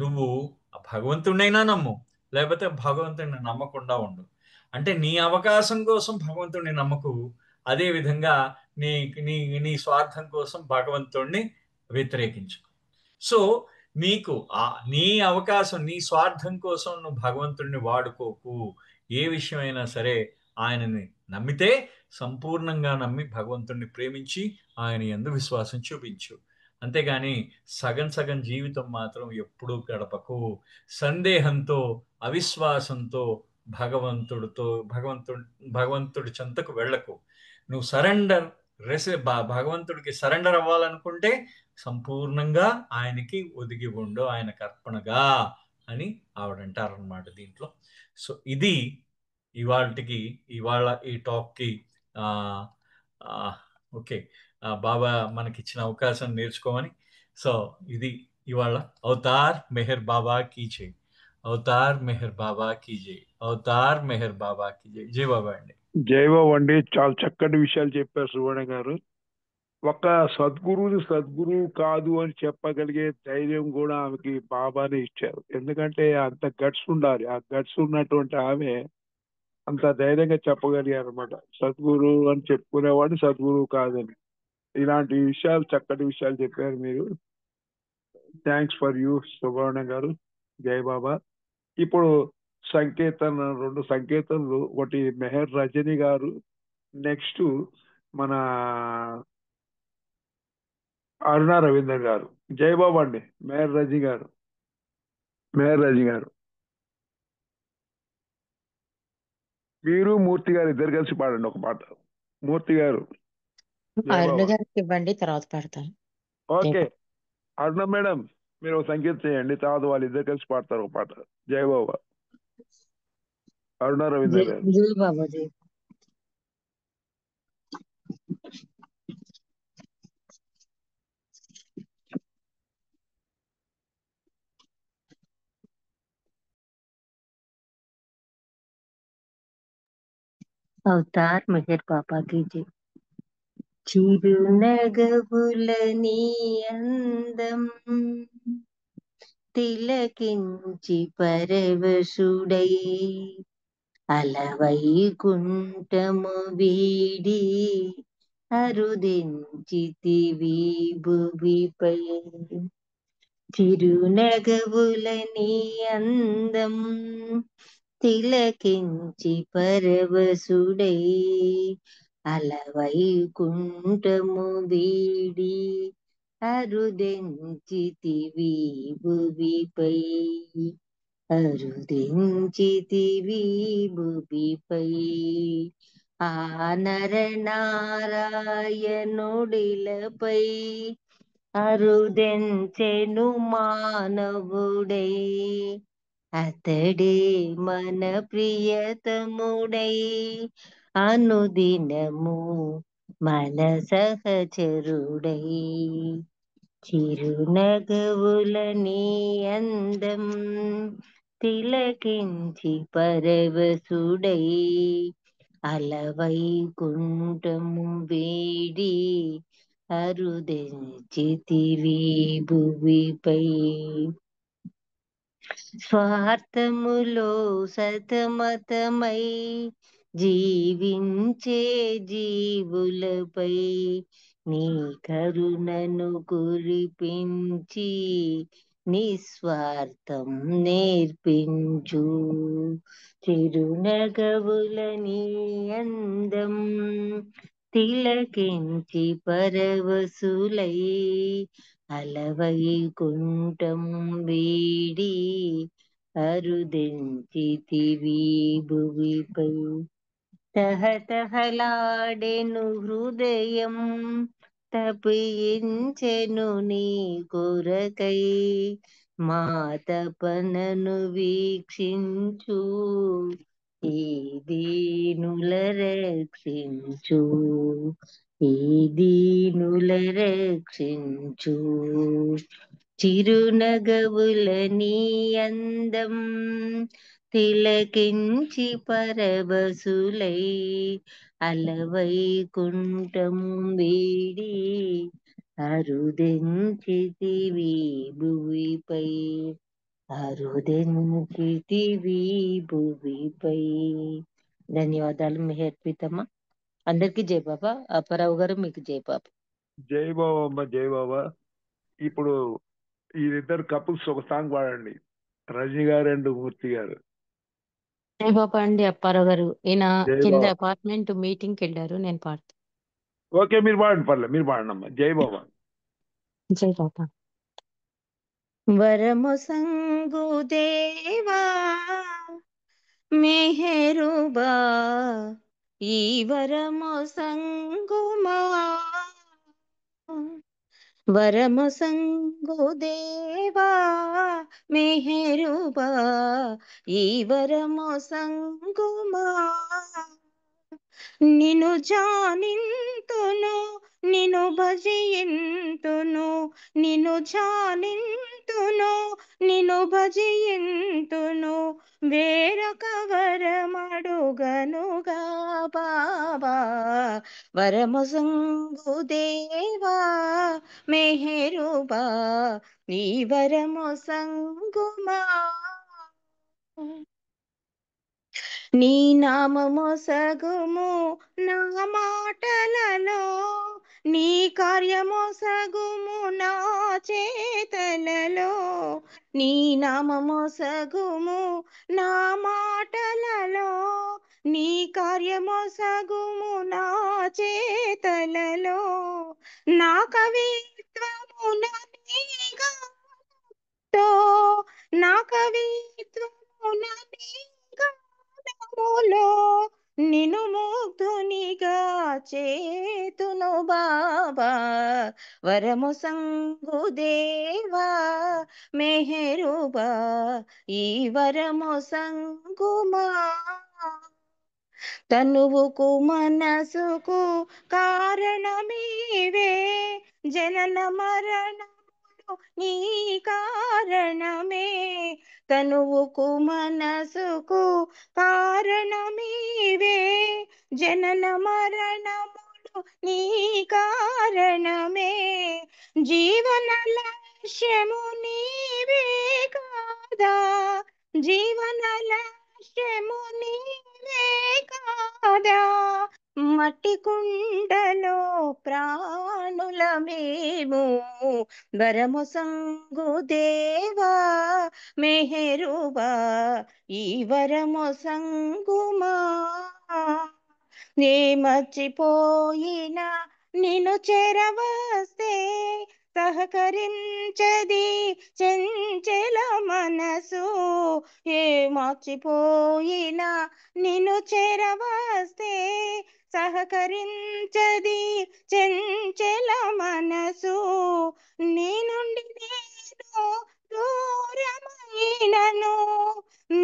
నువ్వు భగవంతుడినైనా నమ్ము, లేకపోతే భగవంతుడిని నమ్మకుండా ఉండు. అంటే నీ అవకాశం కోసం భగవంతుడిని నమ్మకు, అదే విధంగా నీ నీ నీ స్వార్థం కోసం భగవంతుడిని వ్యతిరేకించు. సో నీకు నీ అవకాశం, నీ స్వార్థం కోసం నువ్వు భగవంతుడిని వాడుకోకు. ఏ విషయమైనా సరే ఆయనని నమ్మితే సంపూర్ణంగా నమ్మి భగవంతుడిని ప్రేమించి ఆయన యందు విశ్వాసం చూపించు. అంతేగాని సగం జీవితం మాత్రం ఎప్పుడూ గడపకు. సందేహంతో, అవిశ్వాసంతో భగవంతుడి చెంతకు వెళ్ళకు. నువ్వు భగవంతుడికి సరెండర్ అవ్వాలనుకుంటే సంపూర్ణంగా ఆయనకి ఒదిగి ఉండు, ఆయనకు అర్పణగా అని ఆవిడంటారనమాట దీంట్లో. సో ఇది ఇవాళ ఈ టాక్కి ఓకే బాబా మనకిచ్చిన అవకాశం నేర్చుకోమని. సో ఇది ఇవాళ అవతార్ మెహర్ బాబా కీ జై, అవతార్ మెహర్ బాబా కీ జై, అవతార్ మెహర్ బాబా కీ జై. జై బాబా అండి. జై బాబా అండి. చాలా చక్కటి విషయాలు చెప్పారు సువర్ణ గారు. ఒక సద్గురువు కాదు అని చెప్పగలిగే ధైర్యం కూడా ఆమెకి బాబానే ఇచ్చారు. ఎందుకంటే అంత గట్స్ ఉండాలి. ఆ గట్స్ ఉన్నటువంటి ఆమె అంత ధైర్యంగా చెప్పగలిగారు అనమాట. సద్గురు అని చెప్పుకునేవాడు సద్గురువు కాదని. ఇలాంటి విషయాలు, చక్కటి విషయాలు చెప్పారు మీరు. థ్యాంక్స్ ఫర్ యూ సువర్ణ గారు. జై బాబా. ఇప్పుడు రెండు సంకేతాలు, ఒకటి మెహర్ రజని గారు, నెక్స్ట్ మన అరుణ రవీందర్ గారు. జై బాబా అండి. మెహర్ రజని గారు మీరు మూర్తి గారు ఇద్దరు కలిసి పాడండి ఒక పాట. మూర్తి గారు. జై అరుణ బాబా. గారికి ఇవ్వండి, తర్వాత పెడతాను. జై ఓకే, బాబా. అరుణ మేడం మీరు ఒక సంగీతం చేయండి, తర్వాత వాళ్ళు ఇద్దరు కలిసి పాడతారు ఒక పాట. జై బాబా. అరుణ రవీంద్ర జై గారు. జై బాబా. జై అవతార్ మెహర్ బాబా की जय. చిరునగవుల నీ అందం తిలకించి పరవశుడై అలవైకుంఠము వీడి అరుదించితివి భువిపై. చిరునగవుల నీ అందం తిలకించి పరవశుడై అలవైకుంఠము వీడి అరుదెంచితివి భువిపై. అరుదించితివి భువిపై. ఆ నరనారాయణుడిలపై అరుదెంచెను మానవుడై. అతడే మన ప్రియతముడై అనుదినము మన సహచరుడై. చిరునగవుల నీ అందం తిలకించి పరవశుడై అలవైకుంఠము వేడి అరుదెంచితివి భువిపై. స్వార్థములో సతమతమై జీవించే జీవులపై నీ కరుణను కురిపించి నిస్వార్థం నేర్పించు. చిరునగవుల నీ అందం తిలకించి పరవశులై అలవైకుంఠం వీడి అరుదెంచితివి భువిపై. తహతహలాడెను హృదయం తపించెను నీ కొరకై. మా తపనను వీక్షించు ఈ దీనుల రక్షించు. ఈ దీనుల రక్షించు. చిరునగవుల నీ అందం తిలకించి పరవశులై అలవైకుంఠం వీడి అరుదెంచితివి భువిపై. అరుదెంచితివి భువిపై. ధన్యవాదాలు మెహర్ ప్రీతమ్మ. అందరికీ జై బాబా. అప్పారావు గారు మీకు జై బాబా. జై బాబా అమ్మ, జై బాబా. ఇప్పుడు వీరిద్దరు కపుల్స్ ఒక సాంగ్ పాడండి, రజనీ గారు అండ్ మూర్తి గారు. జై బాబా అండి అప్పారావు గారు. ఈయన జై కింద బాబా. అపార్ట్మెంట్ మీటింగ్ కి వెళ్ళారు, నేను పాడుతాను. ఓకే, మీరు పాడండి, పర్లేదు మీరు పాడండి అమ్మా. జై బాబా. జై బాబా. వరము సంగు దేవా మెహరుబా ఈ వరము సంగుమా. వరము సంగు దేవా మెహరుబా ఈ వరము సంగుమా. నిను జానింతును నిను భజింతును నిను జానింతును నిను భజింతును వేరొక వరమడుగనుగా బాబా. వరము సంగు దేవా మెహరుబా ఈ వరము సంగుమా. నీ నామము సగుము నా మాటలలో నీ కార్యము సగుము నా చేతలలో. నీ నామము సగుము నా మాటలలో నీ కార్యము సగుము నా చేతలలో. నా కవిత్వమున నీగా నా కవిత్వమున నీ గానములో నిను ముగ్ధునిగా చేతును బాబా వరము సంగు దేవా మెహరుబా ఈ వరము సంగుమా తనువుకు మనసుకు కారణమీవే జనన మరణములు నీ కారణమే తనువుకు మనసుకు కారణమీవే జనన మరణములు నీ కారణమే జీవన లక్ష్యము నీవే కాదా జీవన లక్ష్యము నీవే కాదా మట్టి కుండలో ప్రాణుల మేము వరము సంగు దేవా మెహరుబా ఈ వరము సంగుమా నే మర్చిపోయినా నిన్ను చేరవస్తే సహకరించది చెంచల మనసు ఏ మర్చిపోయినా నిన్ను చేరవస్తే సహకరించది చెంచల మనసు నీ నుండి నేను దూరమైనను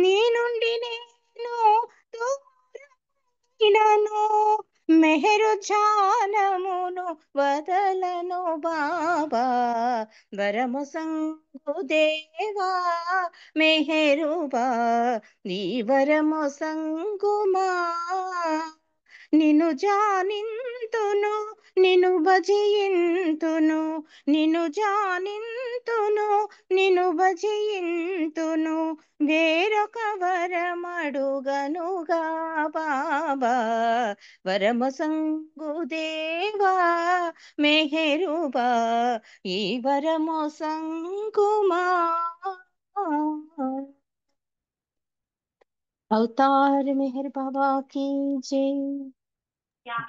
నీ నుండి నేను దూరమైనను మెహరు ఛానమును వదలను బాబా వరము సంగు దేవా మెహరుబా నీ వరము సంగుమా నిన్ను జానింతును నిన్ను భజింతును నిన్ను జానింతును నిన్ను భజింతును వేరొక వరమడుగనుగా బాబా వరము సంగు దేవా మెహరుబా ఈ వరము సంగుమా అవతార్ మెహర్ బాబా की जय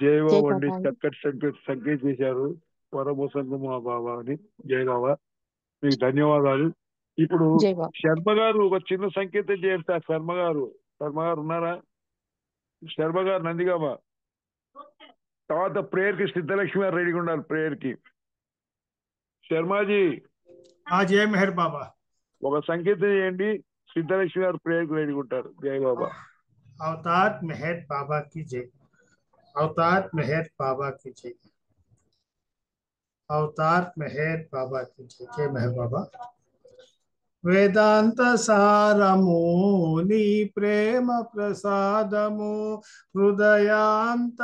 జై जय బాబా అండి, बाबा చక్కటి సంకేత చేశారు. వరము సంగమా బాబా అని. జై బాబా, మీకు ధన్యవాదాలు. ఇప్పుడు जय बाबा శర్మ గారు ఒక చిన్న సంకేతం చేయండి సార్. శర్మ గారు ఉన్నారా? శర్మ గారు నందిగామ. తర్వాత ప్రేయర్ కి సిద్ధలక్ష్మి గారు రెడీగా ఉండాలి. ప్రేయర్ కి శర్మాజీ జయ మెహర్ బాబా ఒక సంకేతం చేయండి. సిద్ధలక్ష్మి గారు ప్రేయర్ కి రెడీగా ఉంటారు. జై బాబా. अवतार मेहर बाबा की जय। अवतार मेहर बाबा की जय। अवतार मेहर बाबा की जय। जय मेहर बाबा। వేదాంత సారము నీ ప్రేమ ప్రసాదము హృదయాంతరాలలోన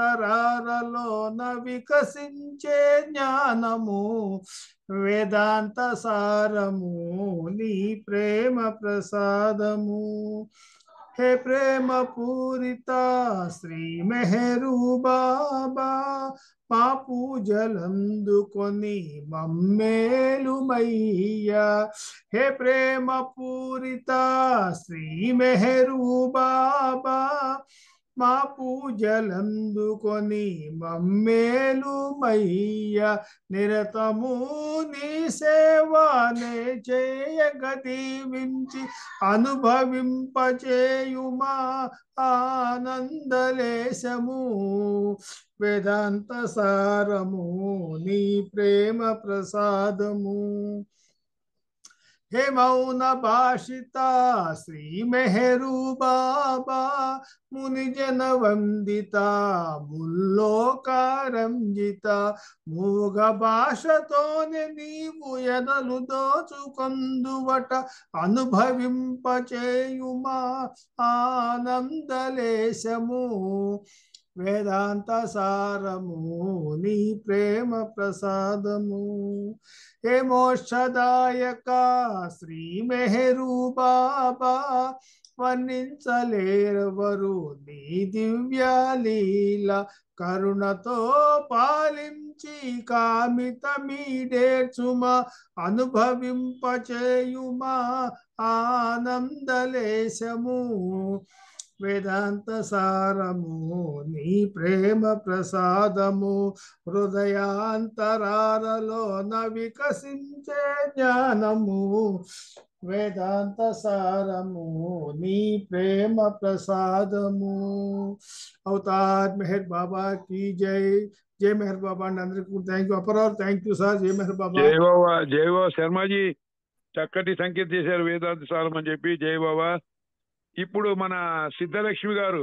వికసించే జ్ఞానము వేదాంత సారము నీ ప్రేమ ప్రసాదము హే ప్రేమ పూరిత శ్రీ మెహరు బాబా మా పూజలందుకొని మమ్మేలుమయ్యా హే ప్రేమ పూరిత శ్రీ మెహరు బాబా మా పూజలందుకొని మమ్మేలుమయ్యా నిరతము నీ సేవనే చేయగ దీవించి అనుభవింపచేయుమా ఆనందలేశము వేదాంత సారము నీ ప్రేమ ప్రసాదము హే మౌన భాషిత శ్రీ మెహరు బాబా మునిజన వందిత ముల్లోకారంజిత మూగ భాషతోనే నీవు ఎదలు దోచుకొందువట అనుభవింపచేయుమా ఆనందలేశము వేదాంత సారము నీ ప్రేమ ప్రసాదము హే మోక్షదాయక శ్రీ మెహరు బాబా వర్ణించలేరవరు నీ దివ్య లీల కరుణతో పాలించి కామితమీడేర్చుమా అనుభవింపచేయుమా ఆనందలేశము వేదాంత సారము నీ ప్రేమ ప్రసాదము హృదయాంతరాలలో వికసించే జ్ఞానము వేదాంత సారము నీ ప్రేమ ప్రసాదము అవతార్ మెహర్ బాబా की जय जय मेहर बाबा అండి అందరికీ thank you Aparao thank you sir జై మెహర్ బాబా జై బాబా జై బాబా శర్మాజీ చక్కటి సంకేతం చేశారు వేదాంత సారం అని చెప్పి జై బాబా. ఇప్పుడు మన సిద్ధలక్ష్మి గారు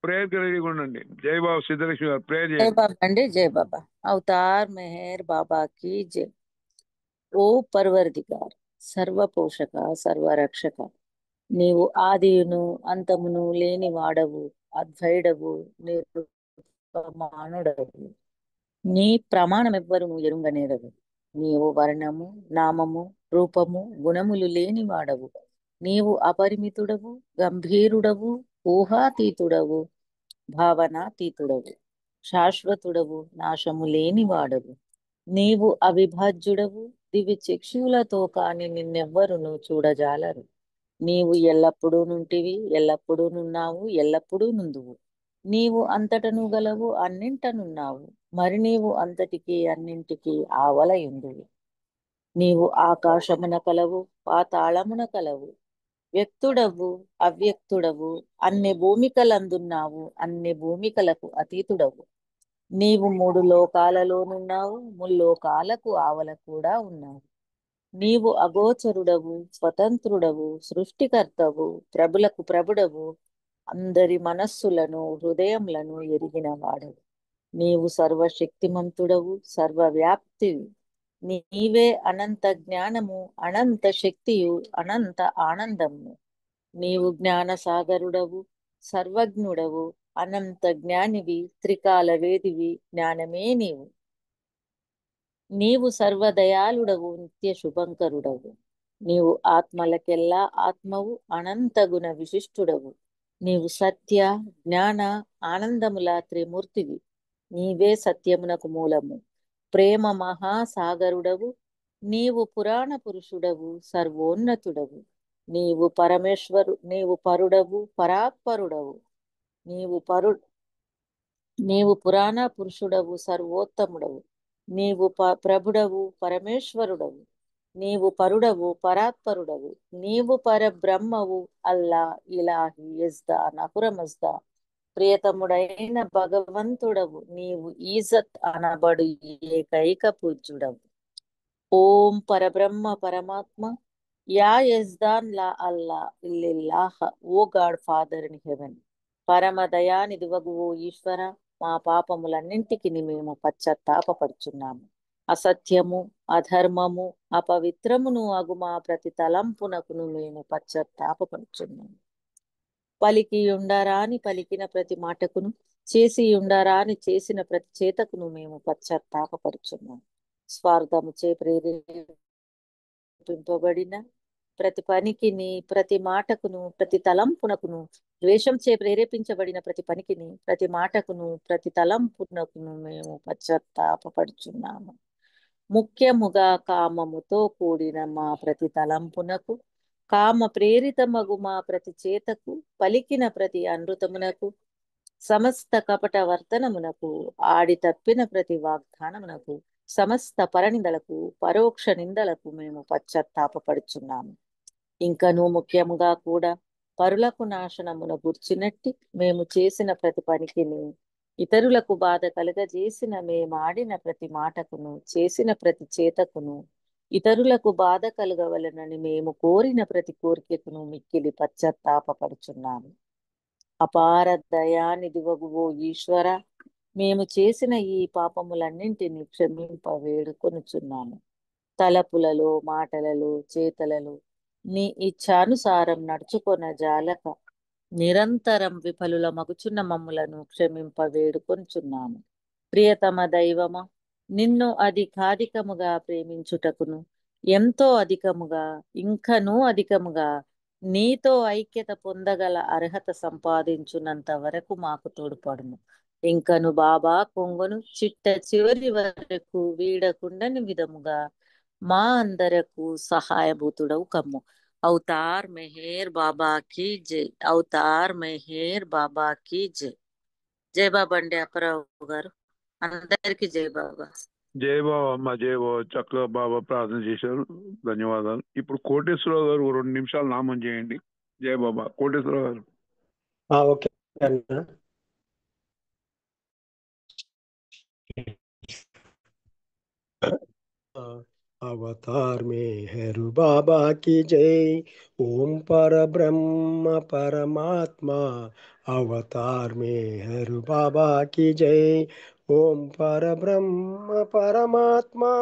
ప్రేయర్ రెడీగా ఉండండి. జై బాబా సిద్ధలక్ష్మి గారు ప్రేయర్ జై చేయండి. బాబా అండి జై బాబా అవతార్ మెహర్ బాబా की जय ఓ పర్వర్దిగార్ సర్వపోషక సర్వరక్షక నీవు ఆదియును అంతమును లేని వాడవు అద్వైడవు నిర్మాణుడవు నీ ప్రమాణమెవ్వరును ఎరుంగనేరవు నీవు వర్ణము నామము రూపము గుణములు లేని వాడవు నీవు అపరిమితుడవు గంభీరుడవు ఊహాతీతుడవు భావనాతీతుడవు శాశ్వతుడవు నాశము లేని వాడవు నీవు అవిభాజ్యుడవు దివి చక్షులతో కాని నిన్నెవ్వరును చూడజాలరు నీవు ఎల్లప్పుడూ నుంటివి ఎల్లప్పుడూ నున్నావు ఎల్లప్పుడూ నుందువు నీవు అంతటను గలవు అన్నింటనున్నావు మరి నీవు అంతటికి అన్నింటికి ఆవలయుందువు నీవు ఆకాశమున కలవు పాతాళమున కలవు వ్యక్తుడవు అవ్యక్తుడవు అన్ని భూమికలందున్నావు అన్ని భూమికలకు అతీతుడవు నీవు 3 లోకాలలోనున్నావు ముల్లోకాలకు ఆవల కూడా ఉన్నావు నీవు అగోచరుడవు స్వతంత్రుడవు సృష్టికర్తవు ప్రభులకు ప్రభుడవు అందరి మనస్సులను హృదయములను ఎరిగిన వాడవు నీవు సర్వశక్తిమంతుడవు సర్వవ్యాప్తివి నీవే అనంత జ్ఞానము అనంత శక్తియు అనంత ఆనందము నీవు జ్ఞాన సాగరుడవు సర్వజ్ఞుడవు అనంత జ్ఞానివి త్రికాల వేదివి జ్ఞానమే నీవు సర్వదయాళుడవు నిత్య శుభంకరుడవు నీవు ఆత్మలకెల్లా ఆత్మవు అనంత గుణ విశిష్టుడవు నీవు సత్య జ్ఞాన ఆనందముల త్రిమూర్తివి నీవే సత్యమునకు మూలము ప్రేమ మహాసాగరుడవు నీవు పురాణ పురుషుడవు సర్వోన్నతుడవు నీవు పరుడవు పరాత్పరుడవు నీవు పురాణ పురుషుడవు సర్వోత్తముడవు నీవు ప్రభుడవు పరమేశ్వరుడవు నీవు పరుడవు పరాత్పరుడవు నీవు పరబ్రహ్మవు అల్లా ఇలాహి యజ్దా నహురమజ్దా ప్రియతముడైన భగవంతుడవు నీవు ఈజత్ అనబడు ఏకైక పూజ్యుడవు ఓం పరబ్రహ్మ పరమాత్మ యా యజ్దాన్ లా అల్లా ఇల్లిల్లాహ O God Father in heaven పరమ దయానిధివగు ఓ ఈశ్వర మా పాపములన్నింటికి మేము పశ్చాత్తాపపడుచున్నాము అసత్యము అధర్మము అపవిత్రమును అగు మా ప్రతి తలంపునకును మేము పశ్చాత్తాపపడుచున్నాము పలికి ఉండరాని పలికిన ప్రతి మాటకును చేసి ఉండరాని చేసిన ప్రతి చేతకును మేము పశ్చాత్తాపపడుచున్నాము స్వార్థముచే ప్రేరేపింపబడిన ప్రతి పనికిని ప్రతి మాటకును ప్రతి తలంపునకును ద్వేషంచే ప్రేరేపించబడిన ప్రతి పనికిని ప్రతి మాటకును ప్రతి తలంపునకును మేము పశ్చాత్తాపపడుచున్నాము ముఖ్యముగా కామముతో కూడిన మా ప్రతి తలంపునకు కామ ప్రేరితమగు మా ప్రతి చేతకు పలికిన ప్రతి అనృతమునకు సమస్త కపట వర్తనమునకు ఆడి తప్పిన ప్రతి వాగ్దానమునకు సమస్త పరనిందలకు పరోక్ష నిందలకు మేము పశ్చాత్తాపపడుచున్నాము ఇంకనూ ముఖ్యముగా కూడా పరులకు నాశనమున గుర్చినట్టి మేము చేసిన ప్రతి పనికిని ఇతరులకు బాధ కలుగజేసిన మేమాడిన ప్రతి మాటకును చేసిన ప్రతి చేతకును ఇతరులకు బాధ కలుగవలనని మేము కోరిన ప్రతి కోరికకును మిక్కిలి పశ్చాత్తాపపడుచున్నాము అపార దయానిధివగు ఓ ఈశ్వర మేము చేసిన ఈ పాపములన్నింటినీ క్షమింప వేడుకొనుచున్నాము తలపులలో మాటలలో చేతలలో నీ ఇచ్ఛానుసారం నడుచుకొన జాలక నిరంతరం విఫలుల మగుచున్న మమ్ములను క్షమింప వేడుకొనుచున్నాము ప్రియతమ దైవమ నిన్ను అధికాధికముగా ప్రేమించుటకును ఎంతో అధికముగా ఇంకనూ అధికముగా నీతో ఐక్యత పొందగల అర్హత సంపాదించున్నంత వరకు మాకు తోడ్పడును ఇంకను బాబా కొంగును చిట్ట చివరి వరకు వీడకుండని విధముగా మా అందరకు సహాయభూతుడవు కమ్ము అవతార్ మెహర్ బాబా की జై. అవతార్ మెహర్ బాబా की జై. జై బాబా అండి అప్పారావు గారు. అందరికీ జై బాబా. జై బాబా అమ్మ, జై బాబా. చక్కగా బాబా ప్రార్థన చేశారు, ధన్యవాదాలు. ఇప్పుడు కోటేశ్వరరావు గారు 2 నిమిషాలు నామం చేయండి. జై బాబా. కోటేశ్వరరావు గారు. ఓకే అన్న. अवतार मेहर बाबा की जय। ओम पर ब्रह्म परमात्मा अवतार मेहर बाबा की जय। ओम पर ब्रह्म परमात्मा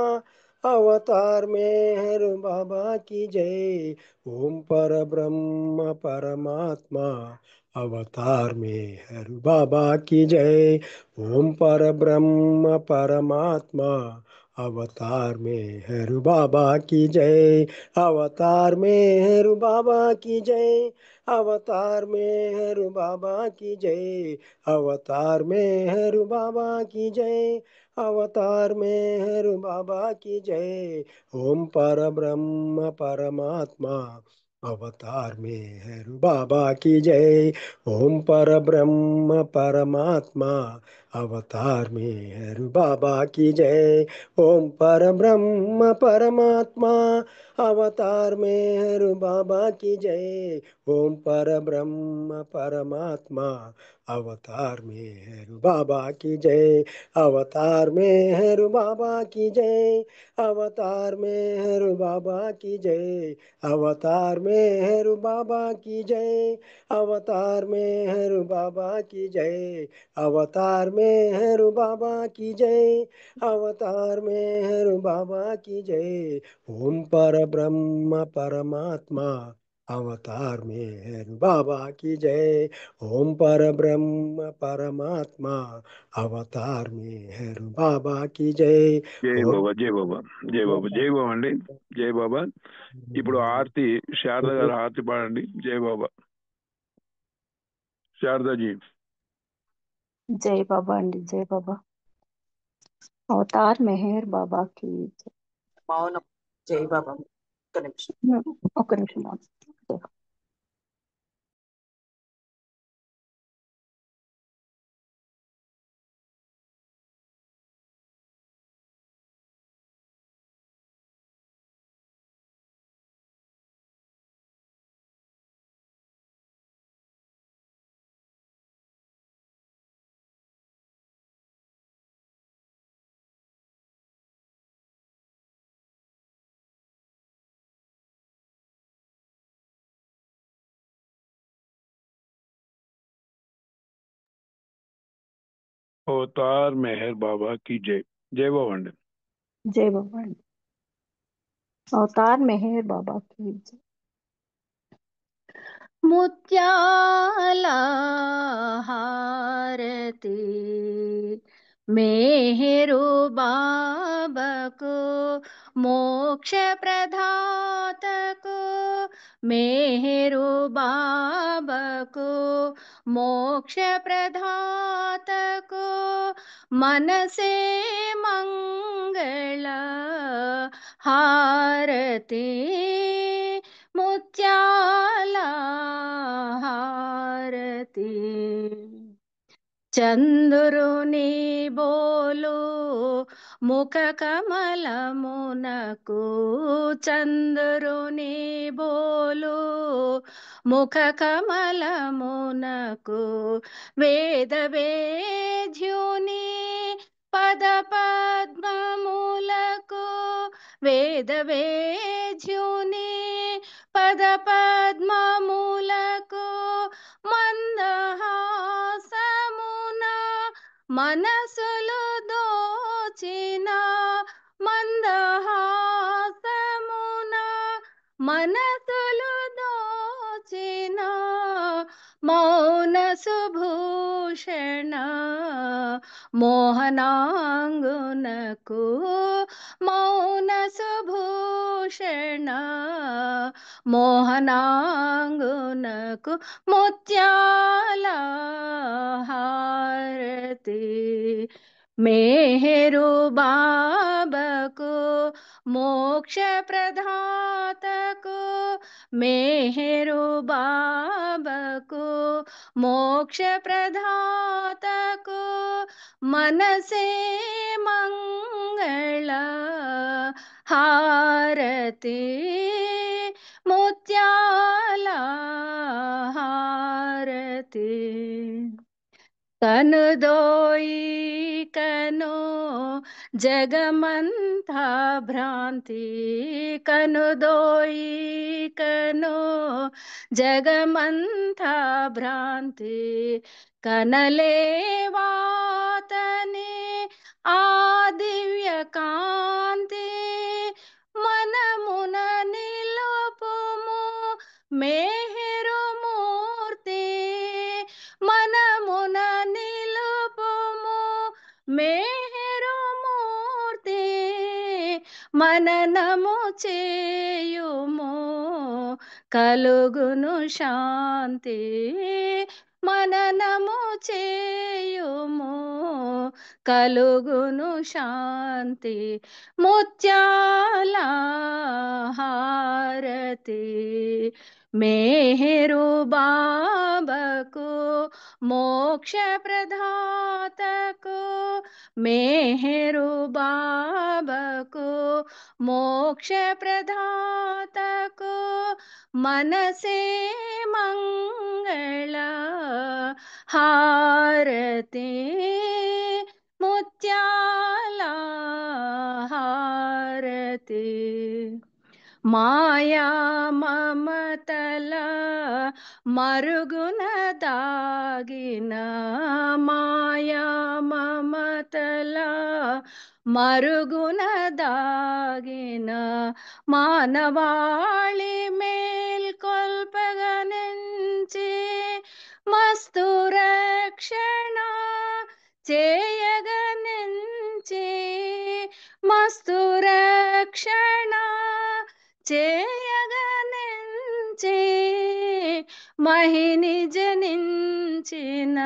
अवतार मेहर बाबा की जय। ओम पर ब्रह्म परमात्मा अवतार मेहर बाबा की जय। ओम पर ब्रह्म परमात्मा अवतार मेहर बाबा की जय। अवतार मेहर बाबा की जय। अवतार मेहर बाबा की जय। अवतार मेहर बाबा की जय। अवतार मेहर बाबा की जय। ओम पर ब्रह्म परमात्मा अवतार मेहर बाबा की जय। ओम पर ब्रह्म परमात्मा अवतार मेहर बाबा की जय। ओम पर ब्रह्म परमात्मा अवतार मेहर बाबा की जय। ओम पर ब्रह्म परमात्मा अवतार मेहर बाबा की जय। अवतार मेहर बाबा की जय। अवतार मेहर बाबा की जय। अवतार मेहर बाबा की जय। अवतार मेहर बाबा की जय। अवतार मेहर बाबा की जय। अवतार मेहर बाबा की जय। ओम पर ब्रह्म परमात्मा अवतार मेहर बाबा की जय। ओम पर ब्रह्म परमात्मा अवतार मेहर बाबा की जय। జై ओम బాబా, జై బాబా, జై బాబా, జై బాబా అండి. జై బాబా. ఇప్పుడు ఆరతి శారద గారు ఆరతి పాడండి. జై బాబా. శారదాజీ. జై బాబా అండి, జై బాబా. అవతార్ మెహర్ బాబా की जय. మౌనం. జై బాబా. ఒక్క నిమిషం. ఒక్క నిమిషం ఆగు. జై బాబా. అవతార్ మెహర్ బాబా की जय. జై బాబా అండి. జై బాబా అండి. అవతార్ మెహర్ బాబా की जय. ముత్యాల హారతి మేహరు బాబకు మోక్ష ప్రదాతకు మేహరు బాబకు మోక్ష ప్రదాతకు మనసే మంగళ హారతి ముత్యాల హారతి చంద్రుని బోలు ముఖ కమలమునకు చంద్రుని బోలు ముఖ కమలమునకు వేద వేద్యుని పద పద్మములకు వేద వేద్యుని పద పద్మములకు మందహాసమున మనసులు దోచిన మందహాసమున మనసులు దోచిన మౌన సుభూషణ మోహనాంగునకు మౌన సుభూషణ మోహనాంగునకు ముత్యాల హారతి మేహరు బాబకు మోక్ష ప్రదాతకు మేహరు బాబాకు మోక్ష ప్రదాతకు మనసే మంగళ హారతి ముత్యాల హారతి కనుదోయి కను జగమంతా భ్రాంతి కనుదోయి కను జగమంతా భ్రాంతి కనలేవాతని ఆ దివ్య కాంతి మనమున నిలుపుము మేహరు మూర్తి మనమున నిలుపుము మేహరు మూర్తి మననము చేయుము కలుగును శాంతి మననము చేయుము కలుగును శాంతి ముత్యాల హారతి మేహరు బాబాకు మోక్ష ప్రదాతకు మేహరు బాబాకు మోక్ష ప్రదాతకు మనసే మంగళ హారతి ముత్యాల హారతి మాయా మమతల మరుగున దాగిన మాయా మమతల మరుగున దాగిన మానవాళి మేల్కొల్పగనించి మస్తు రక్షణ చేయగనించి మస్తు రక్షణ చేయగనించి మహిని జనించిన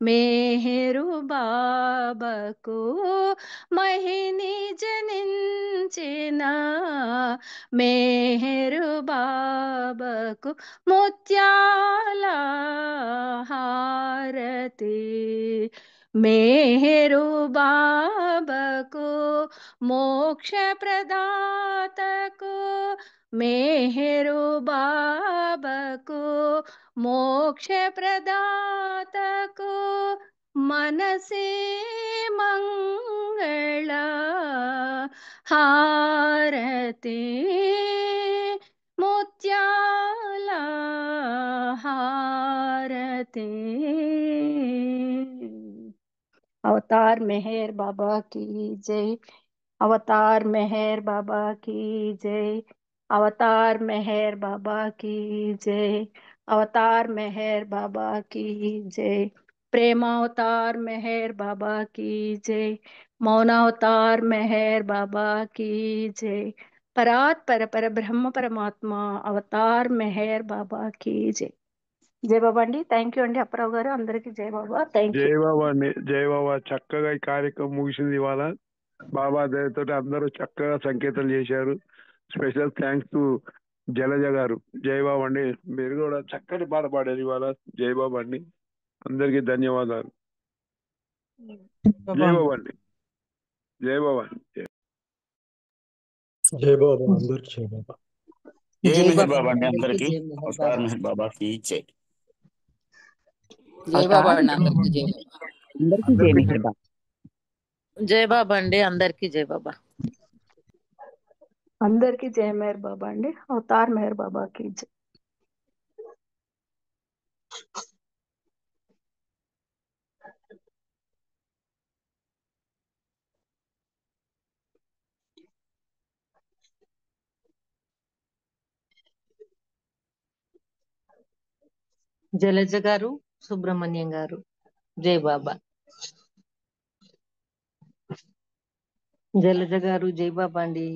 మేహరు బాబాకు మహిని జనించిన మేహరు బాబాకు ముత్యాల హారతి మేహరు బాబాకు మోక్ష ప్రదాతకు మేహరు బాబాకు మోక్ష ప్రదాతకు మనసే మంగళ హారతి ముత్యాల హారతి अवतार मेहर बाबा की जय अवतार मेहर बाबा की जय अवतार मेहर बाबा की जय अवतार मेहर बाबा की जय प्रेमावतार मेहर बाबा की जय मौनावतार मेहर बाबा की जय परात पर ब्रह्म परमात्मा अवतार मेहर बाबा की जय జై బాబా అండి. థ్యాంక్ యూ అండి అప్పారావు గారు. అందరికీ జై బాబా. Thank you. జై బాబా అండి. జై బాబా. చక్కగా ఈ కార్యక్రమం ముగిసింది ఇవాళ. బాబా దయతో అందరూ చక్కగా సంకేతాలు చేశారు. స్పెషల్ థ్యాంక్స్ టు జలజ గారు. జై బాబా అండి. మీరు కూడా చక్కటి పాట పాడారు ఇవాళ. జై బాబా అండి. అందరికీ ధన్యవాదాలు. జై బాబా అండి. జై బాబా అండి. జై బాబా అందరికి జై బాబా. జై మెహర్ బాబా అండి అందరికి. అవతార్ మెహర్ బాబాకి జై. జై బాబా అండి అందరికి జై బాబా. అందరికీ జై మెహర్ బాబా. జై బాబా అండి అందరికి జై బాబా. అందరికీ జై మెహర్ బాబా అండి. అవతార్ మెహర్ బాబాకి జై. జలజ గారు, సుబ్రహ్మణ్యం గారు, జై బాబా. జలజ గారు జై బాబా అండి.